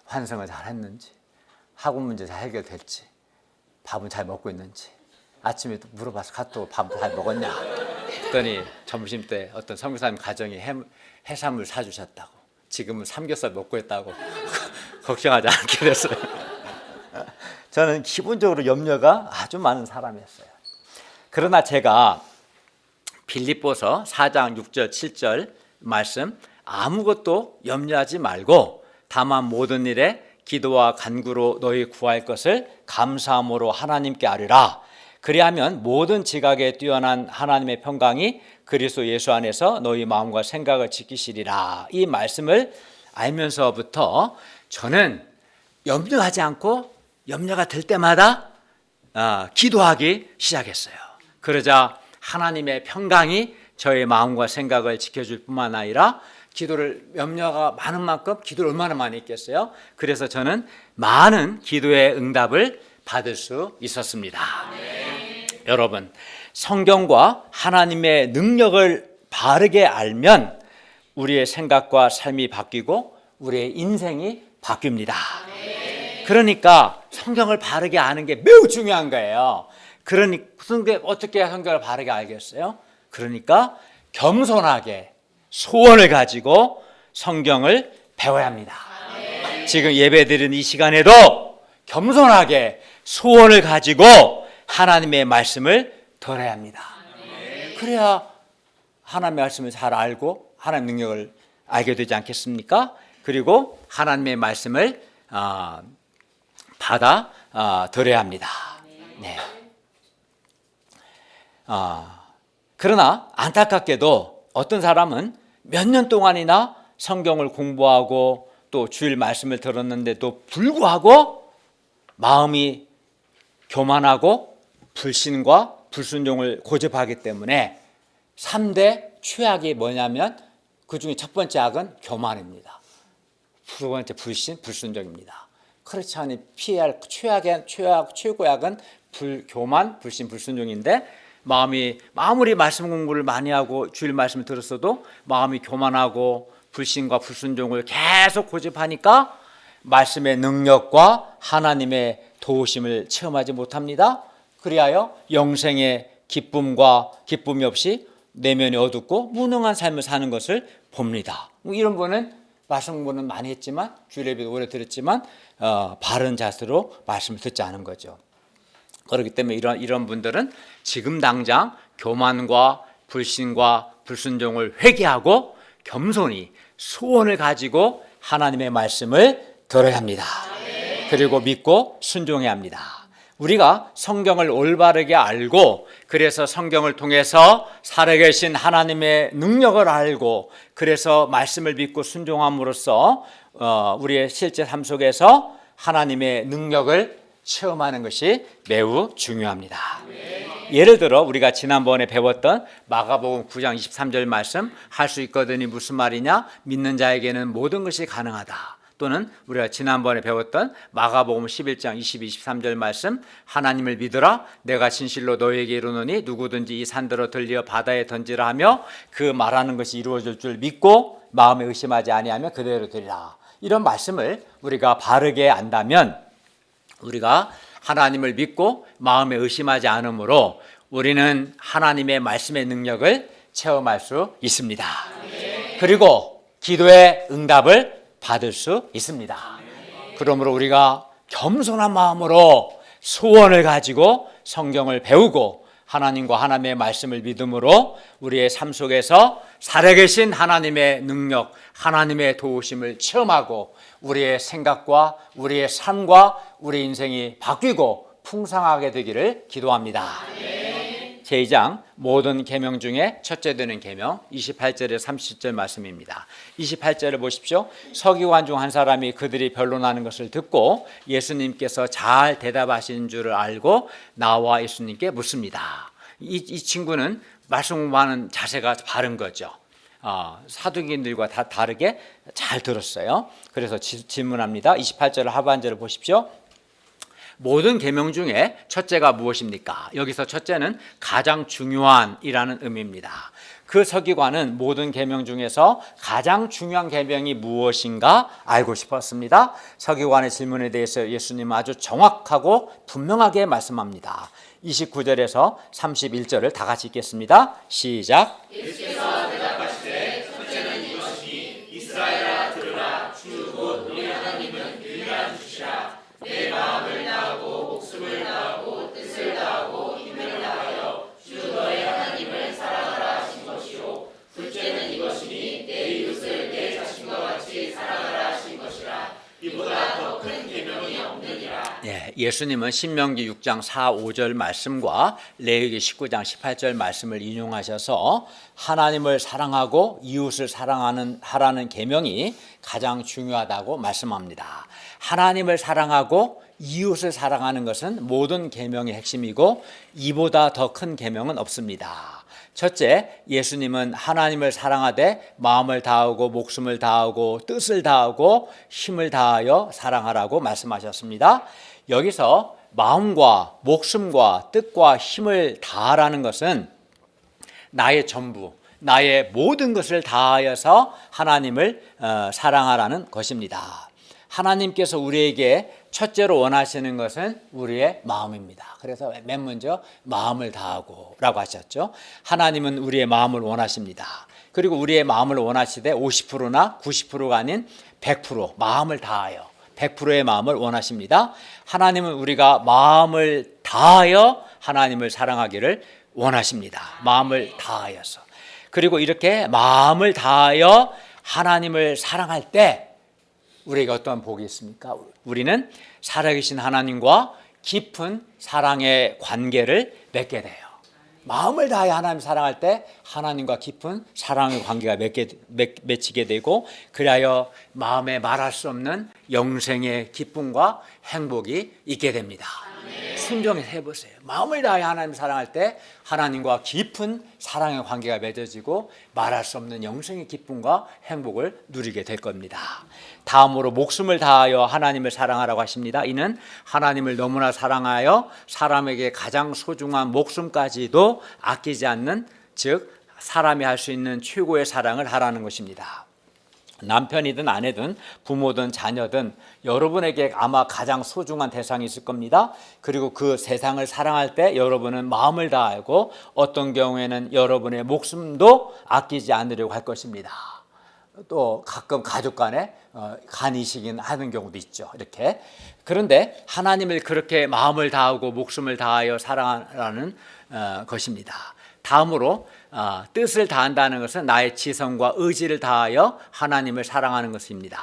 환승을 잘 했는지, 학원 문제 잘 해결될지, 밥은 잘 먹고 있는지. 아침에 물어봐서 카톡 밥 잘 먹었냐 그랬더니 점심 때 어떤 선교사님 가정이 해산물 사주셨다고, 지금은 삼겹살 먹고 있다고 걱정하지 않게 됐어요. 저는 기본적으로 염려가 아주 많은 사람이었어요. 그러나 제가 빌립보서 4장 6절 7절 말씀, 아무것도 염려하지 말고 다만 모든 일에 기도와 간구로 너희 구할 것을 감사함으로 하나님께 아뢰라. 그리하면 모든 지각에 뛰어난 하나님의 평강이 그리스도 예수 안에서 너희 마음과 생각을 지키시리라. 이 말씀을 알면서부터 저는 염려하지 않고 염려가 될 때마다 기도하기 시작했어요. 그러자 하나님의 평강이 저의 마음과 생각을 지켜줄 뿐만 아니라 염려가 많은 만큼 기도를 얼마나 많이 했겠어요. 그래서 저는 많은 기도의 응답을 받을 수 있었습니다. 여러분, 성경과 하나님의 능력을 바르게 알면 우리의 생각과 삶이 바뀌고 우리의 인생이 바뀝니다. 그러니까 성경을 바르게 아는 게 매우 중요한 거예요. 그러니까 어떻게 성경을 바르게 알겠어요? 그러니까 겸손하게 소원을 가지고 성경을 배워야 합니다. 지금 예배드리는 이 시간에도 겸손하게 소원을 가지고 하나님의 말씀을 들어야 합니다. 그래야 하나님의 말씀을 잘 알고 하나님의 능력을 알게 되지 않겠습니까? 그리고 하나님의 말씀을 받아 들어야 합니다. 네. 그러나 안타깝게도 어떤 사람은 몇 년 동안이나 성경을 공부하고 또 주일 말씀을 들었는데도 불구하고 마음이 교만하고 불신과 불순종을 고집하기 때문에 3대 최악이 뭐냐면 그중에 첫 번째 악은 교만입니다. 두 번째 불신, 불순종입니다. 그렇지 않으니 피해야 할 최고의 악은 교만, 불신, 불순종인데 마음이 아무리 말씀 공부를 많이 하고 주일 말씀을 들었어도 마음이 교만하고 불신과 불순종을 계속 고집하니까 말씀의 능력과 하나님의 도우심을 체험하지 못합니다. 그리하여 영생의 기쁨이 없이 내면이 어둡고 무능한 삶을 사는 것을 봅니다. 이런 분은 말씀 공부는 많이 했지만 주일 예배도 오래 들었지만 바른 자세로 말씀을 듣지 않은 거죠. 그렇기 때문에 이런 분들은 지금 당장 교만과 불신과 불순종을 회개하고 겸손히 소원을 가지고 하나님의 말씀을 들어야 합니다. 그리고 믿고 순종해야 합니다. 우리가 성경을 올바르게 알고 그래서 성경을 통해서 살아계신 하나님의 능력을 알고 그래서 말씀을 믿고 순종함으로써 우리의 실제 삶 속에서 하나님의 능력을 체험하는 것이 매우 중요합니다. 예를 들어 우리가 지난번에 배웠던 마가복음 9장 23절 말씀 할 수 있거든이 무슨 말이냐? 믿는 자에게는 모든 것이 가능하다. 또는 우리가 지난번에 배웠던 마가복음 11장 22, 23절 말씀 하나님을 믿으라 내가 진실로 너에게 이르노니 누구든지 이 산더러 들려 바다에 던지라 하며 그 말하는 것이 이루어질 줄 믿고 마음에 의심하지 아니하면 그대로 되리라. 이런 말씀을 우리가 바르게 안다면 우리가 하나님을 믿고 마음에 의심하지 않으므로 우리는 하나님의 말씀의 능력을 체험할 수 있습니다. 그리고 기도의 응답을 받을 수 있습니다. 그러므로 우리가 겸손한 마음으로 소원을 가지고 성경을 배우고 하나님과 하나님의 말씀을 믿음으로 우리의 삶 속에서 살아계신 하나님의 능력, 하나님의 도우심을 체험하고 우리의 생각과 우리의 삶과 우리 인생이 바뀌고 풍성하게 되기를 기도합니다. 제2장 모든 계명 중에 첫째 되는 계명 28절에서 30절 말씀입니다. 28절을 보십시오. 서기관 중 한 사람이 그들이 변론하는 것을 듣고 예수님께서 잘 대답하시는 줄을 알고 나와 예수님께 묻습니다. 이 친구는 말씀 공부하는 자세가 바른 거죠. 사두개인들과 다 다르게 잘 들었어요. 그래서 질문합니다. 28절 하반절을 보십시오. 모든 계명 중에 첫째가 무엇입니까? 여기서 첫째는 가장 중요한이라는 의미입니다. 그 서기관은 모든 계명 중에서 가장 중요한 계명이 무엇인가 알고 싶었습니다. 서기관의 질문에 대해서 예수님은 아주 정확하고 분명하게 말씀합니다. 29절에서 31절을 다 같이 읽겠습니다. 시작. 예수께서 대답하시되 첫째는 이것이니 이스라엘아 들으라 주 곧 너희 하나님은 유일한 주시라 내 마음을 다하고 목숨을 다하고 뜻을 다하고 힘을 다하여 주 너의 하나님을 사랑하라 하신 것이요 둘째는 이것이니 내 이웃을 내 자신과 같이 사랑하라 하신 것이라 이보다 더 큰 계명이 없느니라. 예수님은 신명기 6장 4, 5절 말씀과 레위기 19장 18절 말씀을 인용하셔서 하나님을 사랑하고 이웃을 하라는 계명이 가장 중요하다고 말씀합니다. 하나님을 사랑하고 이웃을 사랑하는 것은 모든 계명의 핵심이고 이보다 더 큰 계명은 없습니다. 첫째, 예수님은 하나님을 사랑하되 마음을 다하고 목숨을 다하고 뜻을 다하고 힘을 다하여 사랑하라고 말씀하셨습니다. 여기서 마음과 목숨과 뜻과 힘을 다하라는 것은 나의 전부, 나의 모든 것을 다하여서 하나님을 사랑하라는 것입니다. 하나님께서 우리에게 첫째로 원하시는 것은 우리의 마음입니다. 그래서 맨 먼저 마음을 다하고 라고 하셨죠. 하나님은 우리의 마음을 원하십니다. 그리고 우리의 마음을 원하시되 50%나 90%가 아닌 100% 마음을 다하여 100%의 마음을 원하십니다. 하나님은 우리가 마음을 다하여 하나님을 사랑하기를 원하십니다. 마음을 다하여서. 그리고 이렇게 마음을 다하여 하나님을 사랑할 때 우리에게 어떤 복이 있습니까? 우리는 살아계신 하나님과 깊은 사랑의 관계를 맺게 돼요. 마음을 다하여 하나님 사랑할 때 하나님과 깊은 사랑의 관계가 맺히게 되고 그리하여 마음에 말할 수 없는 영생의 기쁨과 행복이 있게 됩니다. 순종해서 해보세요. 마음을 다해 하나님을 사랑할 때 하나님과 깊은 사랑의 관계가 맺어지고 말할 수 없는 영생의 기쁨과 행복을 누리게 될 겁니다. 다음으로 목숨을 다하여 하나님을 사랑하라고 하십니다. 이는 하나님을 너무나 사랑하여 사람에게 가장 소중한 목숨까지도 아끼지 않는, 즉 사람이 할 수 있는 최고의 사랑을 하라는 것입니다. 남편이든 아내든 부모든 자녀든 여러분에게 아마 가장 소중한 대상이 있을 겁니다. 그리고 그 세상을 사랑할 때 여러분은 마음을 다하고 어떤 경우에는 여러분의 목숨도 아끼지 않으려고 할 것입니다. 또 가끔 가족 간에 간이식인 하는 경우도 있죠. 이렇게. 그런데 하나님을 그렇게 마음을 다하고 목숨을 다하여 사랑하라는 것입니다. 다음으로 뜻을 다한다는 것은 나의 지성과 의지를 다하여 하나님을 사랑하는 것입니다.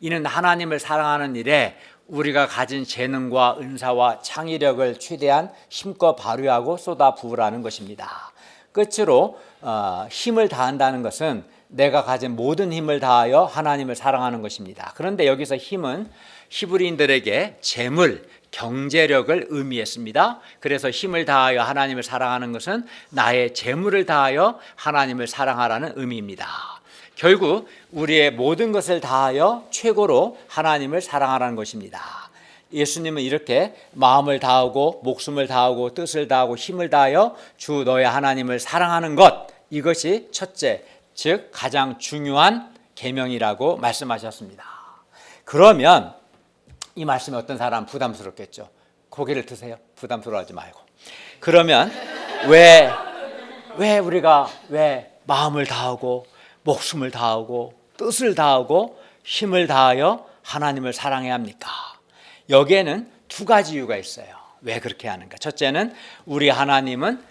이는 하나님을 사랑하는 일에 우리가 가진 재능과 은사와 창의력을 최대한 힘껏 발휘하고 쏟아 부으라는 것입니다. 끝으로 힘을 다한다는 것은 내가 가진 모든 힘을 다하여 하나님을 사랑하는 것입니다. 그런데 여기서 힘은 히브리인들에게 재물, 경제력을 의미했습니다. 그래서 힘을 다하여 하나님을 사랑하는 것은 나의 재물을 다하여 하나님을 사랑하라는 의미입니다. 결국 우리의 모든 것을 다하여 최고로 하나님을 사랑하라는 것입니다. 예수님은 이렇게 마음을 다하고 목숨을 다하고 뜻을 다하고 힘을 다하여 주 너의 하나님을 사랑하는 것, 이것이 첫째, 즉 가장 중요한 계명이라고 말씀하셨습니다. 그러면 이 말씀에 어떤 사람 부담스럽겠죠. 고개를 드세요. 부담스러워하지 말고. 그러면 왜 우리가 마음을 다하고 목숨을 다하고 뜻을 다하고 힘을 다하여 하나님을 사랑해야 합니까? 여기에는 두 가지 이유가 있어요. 왜 그렇게 하는가? 첫째는 우리 하나님은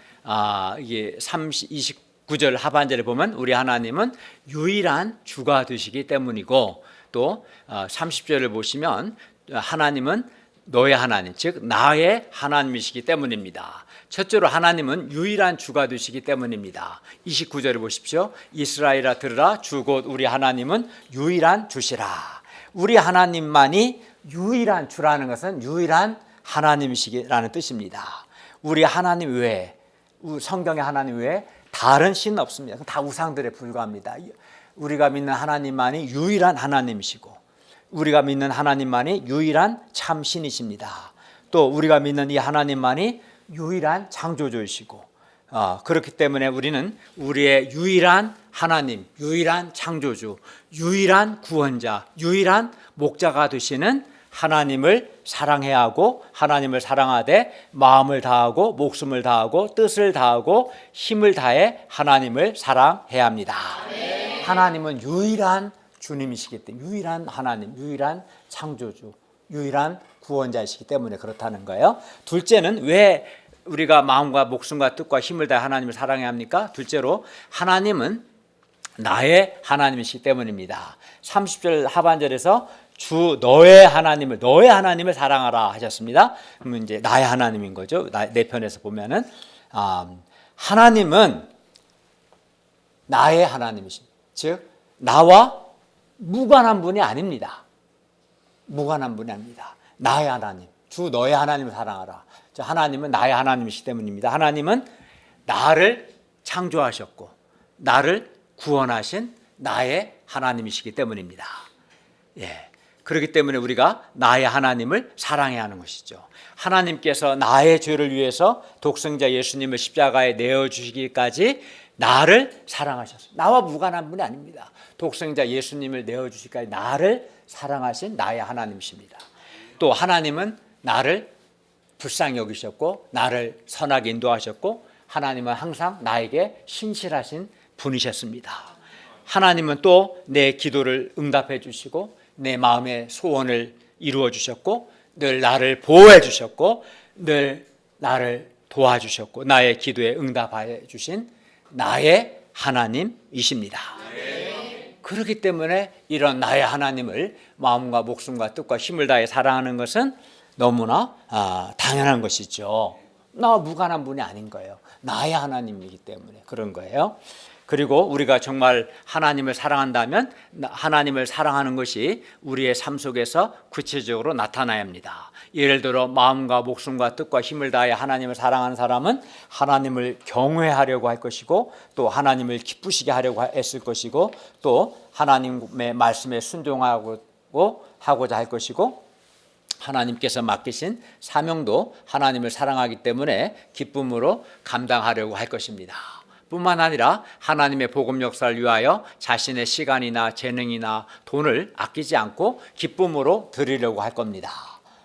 이게 29절 하반절에 보면 우리 하나님은 유일한 주가 되시기 때문이고, 또 30절을 보시면 하나님은 너의 하나님, 즉 나의 하나님이시기 때문입니다. 첫째로 하나님은 유일한 주가 되시기 때문입니다. 29절을 보십시오. 이스라엘아 들으라, 주 곧 우리 하나님은 유일한 주시라. 우리 하나님만이 유일한 주라는 것은 유일한 하나님이시라는 뜻입니다. 우리 하나님 외에, 성경의 하나님 외에 다른 신은 없습니다. 다 우상들에 불과합니다. 우리가 믿는 하나님만이 유일한 하나님이시고, 우리가 믿는 하나님만이 유일한 참신이십니다. 또 우리가 믿는 이 하나님만이 유일한 창조주이시고, 그렇기 때문에 우리는 우리의 유일한 하나님, 유일한 창조주, 유일한 구원자, 유일한 목자가 되시는 하나님을 사랑해야 하고, 하나님을 사랑하되 마음을 다하고 목숨을 다하고 뜻을 다하고 힘을 다해 하나님을 사랑해야 합니다. 아멘. 하나님은 유일한 주님이시기 때문에, 유일한 하나님, 유일한 창조주, 유일한 구원자이시기 때문에 그렇다는 거예요. 둘째는 왜 우리가 마음과 목숨과 뜻과 힘을 다해 하나님을 사랑해야 합니까? 둘째로 하나님은 나의 하나님이시기 때문입니다. 30절 하반절에서 주 너의 하나님을 사랑하라 하셨습니다. 그러면 이제 나의 하나님인 거죠. 내 편에서 보면은 하나님은 나의 하나님이십니다. 즉 나와 무관한 분이 아닙니다. 무관한 분이 아닙니다. 나의 하나님, 주 너의 하나님을 사랑하라. 하나님은 나의 하나님이시기 때문입니다. 하나님은 나를 창조하셨고 나를 구원하신 나의 하나님이시기 때문입니다. 예. 그렇기 때문에 우리가 나의 하나님을 사랑해야 하는 것이죠. 하나님께서 나의 죄를 위해서 독생자 예수님을 십자가에 내어주시기까지 나를 사랑하셨어요. 나와 무관한 분이 아닙니다. 독생자 예수님을 내어주시기까지 나를 사랑하신 나의 하나님이십니다. 또 하나님은 나를 불쌍히 여기셨고 나를 선하게 인도하셨고, 하나님은 항상 나에게 신실하신 분이셨습니다. 하나님은 또 내 기도를 응답해 주시고 내 마음의 소원을 이루어 주셨고 늘 나를 보호해 주셨고 늘 나를 도와주셨고 나의 기도에 응답해 주신 나의 하나님이십니다. 그렇기 때문에 이런 나의 하나님을 마음과 목숨과 뜻과 힘을 다해 사랑하는 것은 너무나 당연한 것이죠. 나와 무관한 분이 아닌 거예요. 나의 하나님이기 때문에 그런 거예요. 그리고 우리가 정말 하나님을 사랑한다면 하나님을 사랑하는 것이 우리의 삶 속에서 구체적으로 나타나야 합니다. 예를 들어 마음과 목숨과 뜻과 힘을 다해 하나님을 사랑하는 사람은 하나님을 경외하려고 할 것이고, 또 하나님을 기쁘시게 하려고 했을 것이고, 또 하나님의 말씀에 순종하고자 할 것이고, 하나님께서 맡기신 사명도 하나님을 사랑하기 때문에 기쁨으로 감당하려고 할 것입니다. 뿐만 아니라 하나님의 복음 역사를 위하여 자신의 시간이나 재능이나 돈을 아끼지 않고 기쁨으로 드리려고 할 겁니다.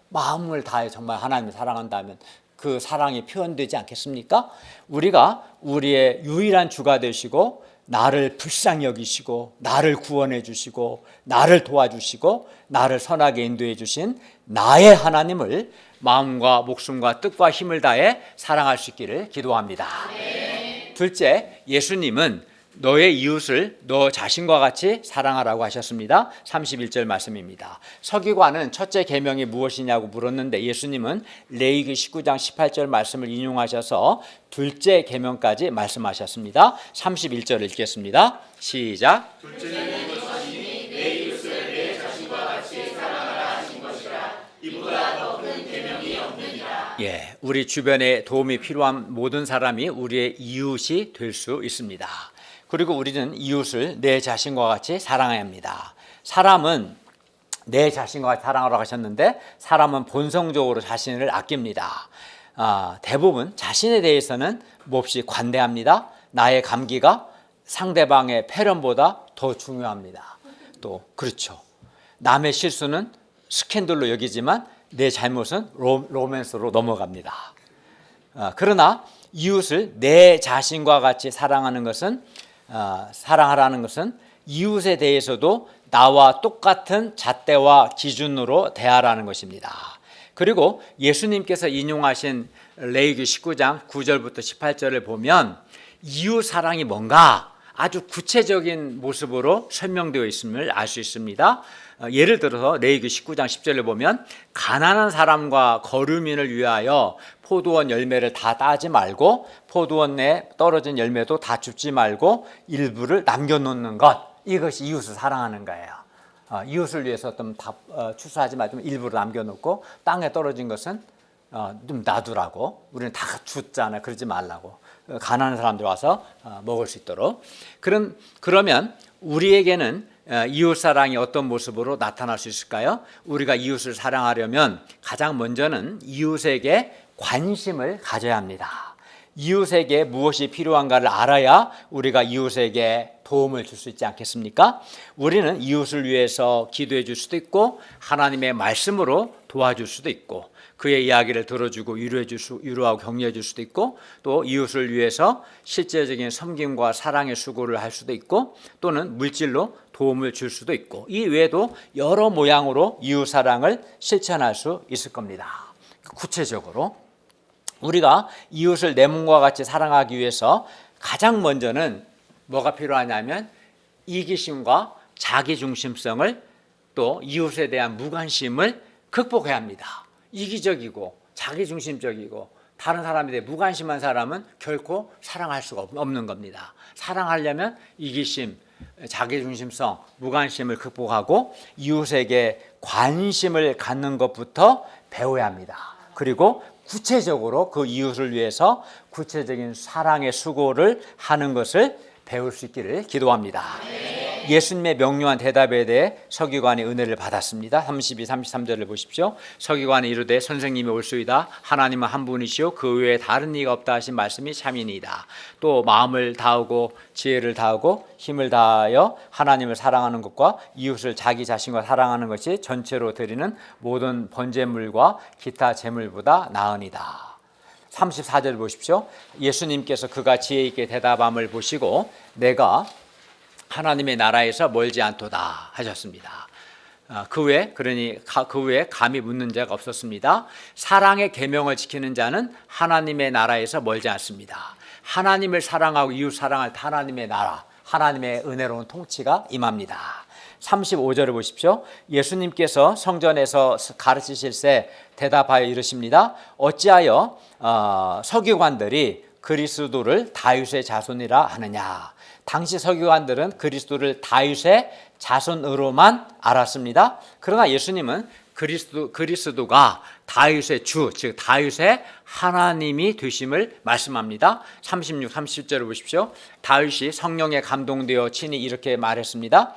마음을 다해 정말 하나님을 사랑한다면 그 사랑이 표현되지 않겠습니까? 우리가 우리의 유일한 주가 되시고, 나를 불쌍히 여기시고, 나를 구원해 주시고, 나를 도와주시고, 나를 선하게 인도해 주신 나의 하나님을 마음과 목숨과 뜻과 힘을 다해 사랑할 수 있기를 기도합니다. 둘째, 예수님은 너의 이웃을 너 자신과 같이 사랑하라고 하셨습니다. 31절 말씀입니다. 서기관은 첫째 계명이 무엇이냐고 물었는데 예수님은 레위기 19장 18절 말씀을 인용하셔서 둘째 계명까지 말씀하셨습니다. 31절 읽겠습니다. 시작. 둘째는 이것이니 내 이웃을 내 자신과 같이 사랑하라 하신 것이라. 이보다 더 큰 계명이 없느니라. 예, 우리 주변에 도움이 필요한 모든 사람이 우리의 이웃이 될 수 있습니다. 그리고 우리는 이웃을 내 자신과 같이 사랑해야 합니다. 사람은 내 자신과 같이 사랑하라고 하셨는데, 사람은 본성적으로 자신을 아낍니다. 대부분 자신에 대해서는 몹시 관대합니다. 나의 감기가 상대방의 폐렴보다 더 중요합니다. 또 그렇죠. 남의 실수는 스캔들로 여기지만 내 잘못은 로맨스로 넘어갑니다. 그러나 이웃을 내 자신과 같이 사랑하라는 것은 이웃에 대해서도 나와 똑같은 잣대와 기준으로 대하라는 것입니다. 그리고 예수님께서 인용하신 레위기 19장 9절부터 18절을 보면 이웃 사랑이 뭔가 아주 구체적인 모습으로 설명되어 있음을 알 수 있습니다. 예를 들어서 레위기 19장 10절을 보면 가난한 사람과 거류민을 위하여 포도원 열매를 다 따지 말고 포도원에 떨어진 열매도 다 줍지 말고 일부를 남겨놓는 것, 이것이 이웃을 사랑하는 거예요. 이웃을 위해서 좀 추수하지 말고 일부를 남겨놓고 땅에 떨어진 것은 좀 놔두라고. 우리는 다 줬잖아요. 그러지 말라고. 가난한 사람들 와서 먹을 수 있도록. 그러면 우리에게는 이웃사랑이 어떤 모습으로 나타날 수 있을까요? 우리가 이웃을 사랑하려면 가장 먼저는 이웃에게 관심을 가져야 합니다. 이웃에게 무엇이 필요한가를 알아야 우리가 이웃에게 도움을 줄 수 있지 않겠습니까? 우리는 이웃을 위해서 기도해 줄 수도 있고 하나님의 말씀으로 도와줄 수도 있고 그의 이야기를 들어주고 위로하고 격려해 줄 수도 있고 또 이웃을 위해서 실제적인 섬김과 사랑의 수고를 할 수도 있고 또는 물질로 도움을 줄 수도 있고 이 외에도 여러 모양으로 이웃 사랑을 실천할 수 있을 겁니다. 구체적으로 우리가 이웃을 내 몸과 같이 사랑하기 위해서 가장 먼저는 뭐가 필요하냐면 이기심과 자기중심성을 또 이웃에 대한 무관심을 극복해야 합니다. 이기적이고 자기중심적이고 다른 사람에 대해 무관심한 사람은 결코 사랑할 수가 없는 겁니다. 사랑하려면 이기심, 자기중심성, 무관심을 극복하고 이웃에게 관심을 갖는 것부터 배워야 합니다. 그리고 구체적으로 그 이웃을 위해서 구체적인 사랑의 수고를 하는 것을 배울 수 있기를 기도합니다. 예수님의 명료한 대답에 대해 서기관이 은혜를 받았습니다. 32, 33절을 보십시오. 서기관이 이르되 선생님이 올소이다. 하나님은 한 분이시오 그 외에 다른 이가 없다 하신 말씀이 참이니이다. 또 마음을 다하고 지혜를 다하고 힘을 다하여 하나님을 사랑하는 것과 이웃을 자기 자신과 사랑하는 것이 전체로 드리는 모든 번제물과 기타 제물보다 나으니이다. 34절 보십시오. 예수님께서 그가 지혜 있게 대답함을 보시고 내가 하나님의 나라에서 멀지 않도다 하셨습니다. 그 후에 감히 묻는 자가 없었습니다. 사랑의 계명을 지키는 자는 하나님의 나라에서 멀지 않습니다. 하나님을 사랑하고 이웃 사랑할 하나님의 나라, 하나님의 은혜로운 통치가 임합니다. 35절을 보십시오. 예수님께서 성전에서 가르치실 때 대답하여 이르십니다. 어찌하여 서기관들이 그리스도를 다윗의 자손이라 하느냐. 당시 서기관들은 그리스도를 다윗의 자손으로만 알았습니다. 그러나 예수님은 그리스도가 다윗의 주, 즉 다윗의 하나님이 되심을 말씀합니다. 36, 37절을 보십시오. 다윗이 성령에 감동되어 친히 이렇게 말했습니다.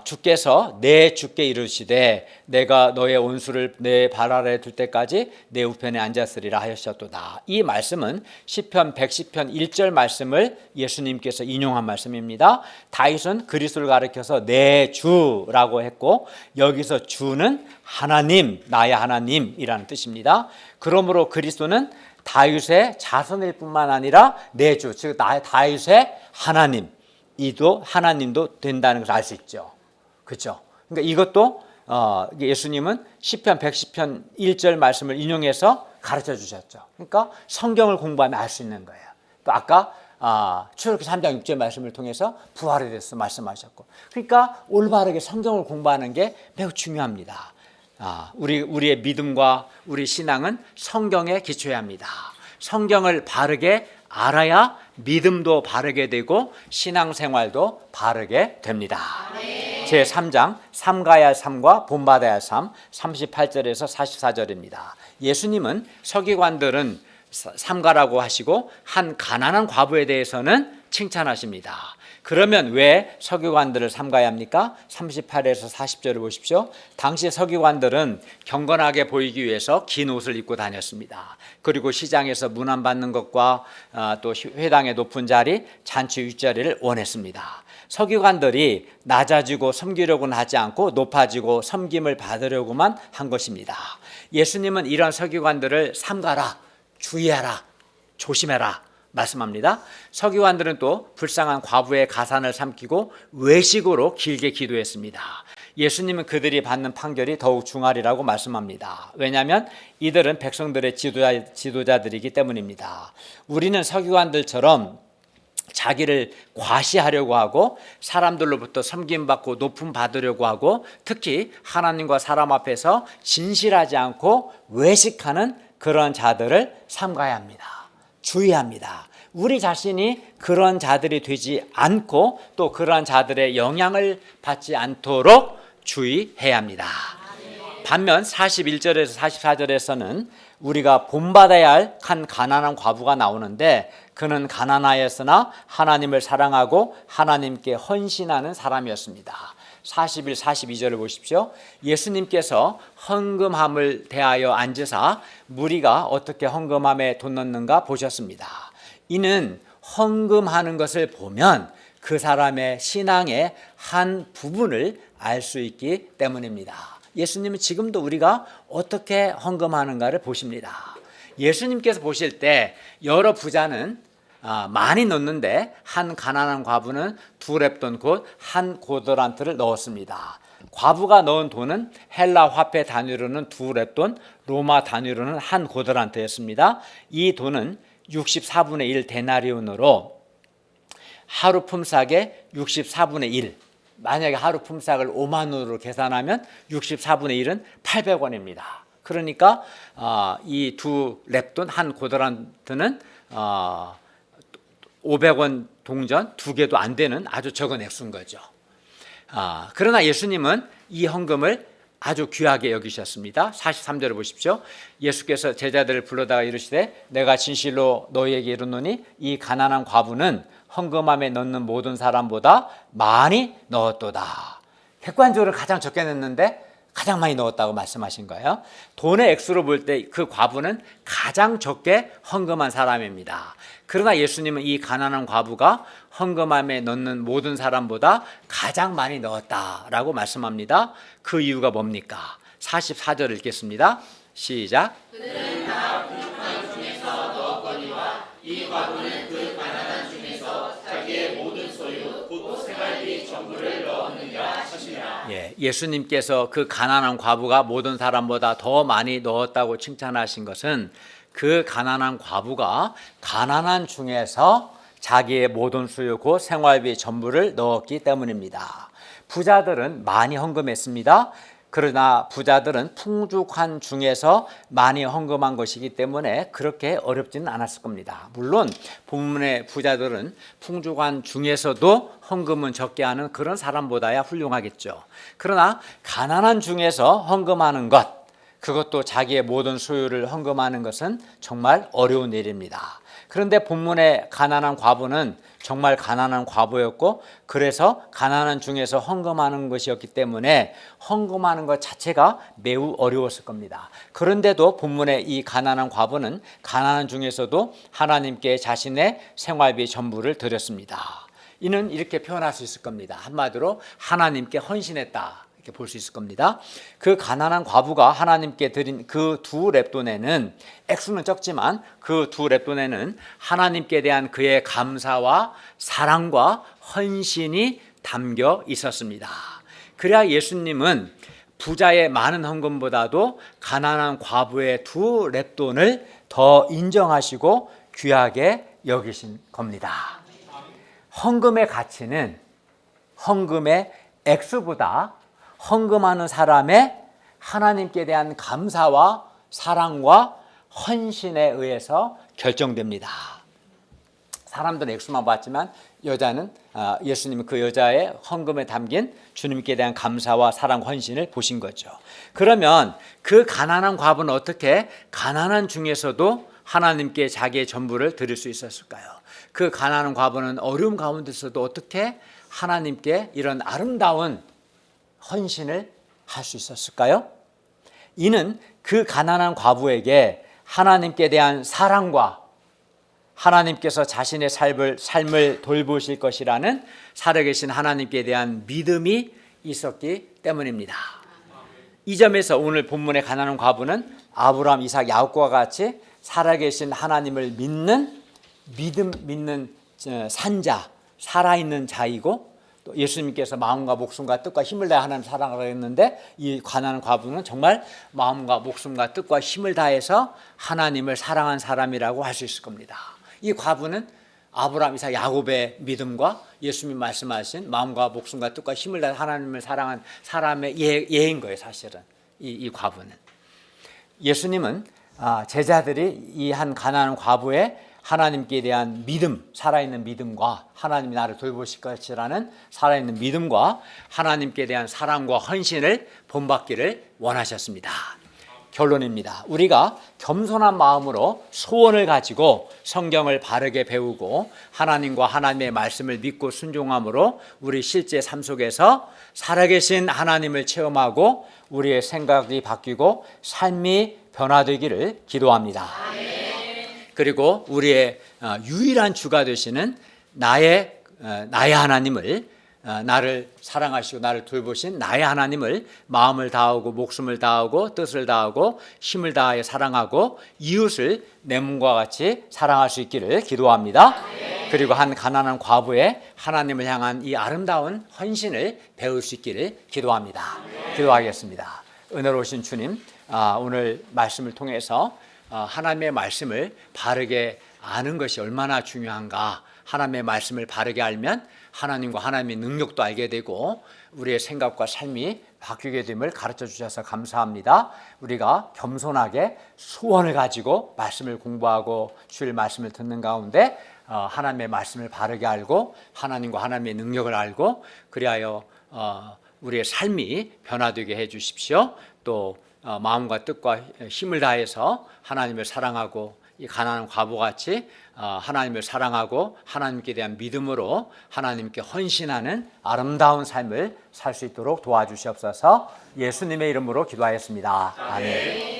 주께서 내 주께 이르시되 내가 너의 온수를 내 발 아래 둘 때까지 내 우편에 앉았으리라 하셨도다. 이 말씀은 시편 110편 1절 말씀을 예수님께서 인용한 말씀입니다. 다윗은 그리스도를 가리켜서 내 주라고 했고 여기서 주는 하나님, 나의 하나님이라는 뜻입니다. 그러므로 그리스도는 다윗의 자손일 뿐만 아니라 내 주, 즉 나의 다윗의 하나님, 이도 하나님도 된다는 것을 알 수 있죠. 그렇죠? 그러니까 이것도 예수님은 시편 110편 1절 말씀을 인용해서 가르쳐 주셨죠. 그러니까 성경을 공부하면 알 수 있는 거예요. 또 아까 출애굽기 3장 6절 말씀을 통해서 부활에 대해서 말씀하셨고, 그러니까 올바르게 성경을 공부하는 게 매우 중요합니다. 우리의 믿음과 우리 신앙은 성경에 기초해야 합니다. 성경을 바르게 알아야 믿음도 바르게 되고 신앙생활도 바르게 됩니다. 제3장 삼가야 할 삶과 본받아야 할 삶 38절에서 44절입니다. 예수님은 서기관들은 삼가라고 하시고 한 가난한 과부에 대해서는 칭찬하십니다. 그러면 왜 서기관들을 삼가야 합니까? 38에서 40절을 보십시오. 당시 서기관들은 경건하게 보이기 위해서 긴 옷을 입고 다녔습니다. 그리고 시장에서 문안받는 것과 또 회당의 높은 자리, 잔치 윗자리를 원했습니다. 서기관들이 낮아지고 섬기려고는 하지 않고 높아지고 섬김을 받으려고만 한 것입니다. 예수님은 이런 서기관들을 삼가라, 주의하라, 조심해라 말씀합니다. 서기관들은 또 불쌍한 과부의 가산을 삼키고 외식으로 길게 기도했습니다. 예수님은 그들이 받는 판결이 더욱 중하리라고 말씀합니다. 왜냐하면 이들은 백성들의 지도자들이기 때문입니다. 우리는 서기관들처럼 자기를 과시하려고 하고 사람들로부터 섬김받고 높임 받으려고 하고 특히 하나님과 사람 앞에서 진실하지 않고 외식하는 그런 자들을 삼가야 합니다. 주의합니다. 우리 자신이 그런 자들이 되지 않고 또 그런 자들의 영향을 받지 않도록 주의해야 합니다. 반면 41절에서 44절에서는 우리가 본받아야 할 한 가난한 과부가 나오는데 그는 가난하였으나 하나님을 사랑하고 하나님께 헌신하는 사람이었습니다. 41, 42절을 보십시오. 예수님께서 헌금함을 대하여 앉으사 무리가 어떻게 헌금함에 돈 넣는가 보셨습니다. 이는 헌금하는 것을 보면 그 사람의 신앙의 한 부분을 알 수 있기 때문입니다. 예수님은 지금도 우리가 어떻게 헌금하는가를 보십니다. 예수님께서 보실 때 여러 부자는 많이 넣는데 한 가난한 과부는 2렙돈 곧 한 고더란트를 넣었습니다. 과부가 넣은 돈은 헬라 화폐 단위로는 2렙돈, 로마 단위로는 한 고더란트였습니다. 이 돈은 64분의 1 데나리온으로 하루 품삯의 64분의 1, 만약에 하루 품삯을 5만 원으로 계산하면 64분의 1은 800원입니다. 그러니까 이 2렙돈 한 고더란트는 500원 동전 2개도 안 되는 아주 적은 액수인 거죠. 그러나 예수님은 이 헌금을 아주 귀하게 여기셨습니다. 43절을 보십시오. 예수께서 제자들을 불러다가 이르시되 내가 진실로 너희에게 이르노니 이 가난한 과부는 헌금함에 넣는 모든 사람보다 많이 넣었도다. 객관적으로 가장 적게 넣는데 가장 많이 넣었다고 말씀하신 거예요. 돈의 액수로 볼 때 그 과부는 가장 적게 헌금한 사람입니다. 그러나 예수님은 이 가난한 과부가 헌금함에 넣는 모든 사람보다 가장 많이 넣었다라고 말씀합니다. 그 이유가 뭡니까? 44절 읽겠습니다. 시작. 그들은 다 부족한 중에서 넣었거니와 이 과부는 그 가난한 중에서 자기의 모든 소유 곧 생활비 전부를 넣었느니라 하시니라. 예수님께서 그 가난한 과부가 모든 사람보다 더 많이 넣었다고 칭찬하신 것은 그 가난한 과부가 가난한 중에서 자기의 모든 수유 곧 생활비 전부를 넣었기 때문입니다. 부자들은 많이 헌금했습니다. 그러나 부자들은 풍족한 중에서 많이 헌금한 것이기 때문에 그렇게 어렵지는 않았을 겁니다. 물론 본문의 부자들은 풍족한 중에서도 헌금은 적게 하는 그런 사람보다야 훌륭하겠죠. 그러나 가난한 중에서 헌금하는 것, 그것도 자기의 모든 소유를 헌금하는 것은 정말 어려운 일입니다. 그런데 본문의 가난한 과부는 정말 가난한 과부였고, 그래서 가난한 중에서 헌금하는 것이었기 때문에 헌금하는 것 자체가 매우 어려웠을 겁니다. 그런데도 본문의 이 가난한 과부는 가난한 중에서도 하나님께 자신의 생활비 전부를 드렸습니다. 이는 이렇게 표현할 수 있을 겁니다. 한마디로 하나님께 헌신했다, 이렇게 볼 수 있을 겁니다. 그 가난한 과부가 하나님께 드린 그 두 렙돈에는, 액수는 적지만 그 두 렙돈에는 하나님께 대한 그의 감사와 사랑과 헌신이 담겨 있었습니다. 그래야 예수님은 부자의 많은 헌금보다도 가난한 과부의 두 렙돈을 더 인정하시고 귀하게 여기신 겁니다. 헌금의 가치는 헌금의 액수보다 헌금하는 사람의 하나님께 대한 감사와 사랑과 헌신에 의해서 결정됩니다. 사람들은 액수만 봤지만 여자는 예수님은 그 여자의 헌금에 담긴 주님께 대한 감사와 사랑, 헌신을 보신 거죠. 그러면 그 가난한 과부는 어떻게 가난한 중에서도 하나님께 자기의 전부를 드릴 수 있었을까요? 그 가난한 과부는 어려움 가운데서도 어떻게 하나님께 이런 아름다운 헌신을 할 수 있었을까요? 이는 그 가난한 과부에게 하나님께 대한 사랑과 하나님께서 자신의 삶을 돌보실 것이라는 살아계신 하나님께 대한 믿음이 있었기 때문입니다. 이 점에서 오늘 본문의 가난한 과부는 아브라함, 이삭, 야곱과 같이 살아계신 하나님을 믿는 산자, 살아있는 자이고, 또 예수님께서 마음과 목숨과 뜻과 힘을 다해 하나님 사랑하라 했는데, 이 가난한 과부는 정말 마음과 목숨과 뜻과 힘을 다해서 하나님을 사랑한 사람이라고 할 수 있을 겁니다. 이 과부는 아브라함, 이삭, 야곱의 믿음과 예수님이 말씀하신 마음과 목숨과 뜻과 힘을 다해 하나님을 사랑한 사람의 예인 거예요. 사실은 이 과부는. 예수님은 제자들이 이 한 가난한 과부의 하나님께 대한 믿음, 살아있는 믿음과 하나님이 나를 돌보실 것이라는 살아있는 믿음과 하나님께 대한 사랑과 헌신을 본받기를 원하셨습니다. 결론입니다. 우리가 겸손한 마음으로 소원을 가지고 성경을 바르게 배우고 하나님과 하나님의 말씀을 믿고 순종함으로 우리 실제 삶 속에서 살아계신 하나님을 체험하고 우리의 생각이 바뀌고 삶이 변화되기를 기도합니다. 그리고 우리의 유일한 주가 되시는 나의 하나님을, 나를 사랑하시고 나를 돌보신 나의 하나님을 마음을 다하고 목숨을 다하고 뜻을 다하고 힘을 다하여 사랑하고 이웃을 내 몸과 같이 사랑할 수 있기를 기도합니다. 그리고 한 가난한 과부의 하나님을 향한 이 아름다운 헌신을 배울 수 있기를 기도합니다. 기도하겠습니다. 은혜로우신 주님, 오늘 말씀을 통해서 하나님의 말씀을 바르게 아는 것이 얼마나 중요한가. 하나님의 말씀을 바르게 알면 하나님과 하나님의 능력도 알게 되고 우리의 생각과 삶이 바뀌게 됨을 가르쳐 주셔서 감사합니다. 우리가 겸손하게 소원을 가지고 말씀을 공부하고 주일 말씀을 듣는 가운데 하나님의 말씀을 바르게 알고 하나님과 하나님의 능력을 알고 그리하여 우리의 삶이 변화되게 해 주십시오. 또 마음과 뜻과 힘을 다해서 하나님을 사랑하고 이 가난한 과부같이 하나님을 사랑하고 하나님께 대한 믿음으로 하나님께 헌신하는 아름다운 삶을 살 수 있도록 도와주시옵소서. 예수님의 이름으로 기도하였습니다. 아멘.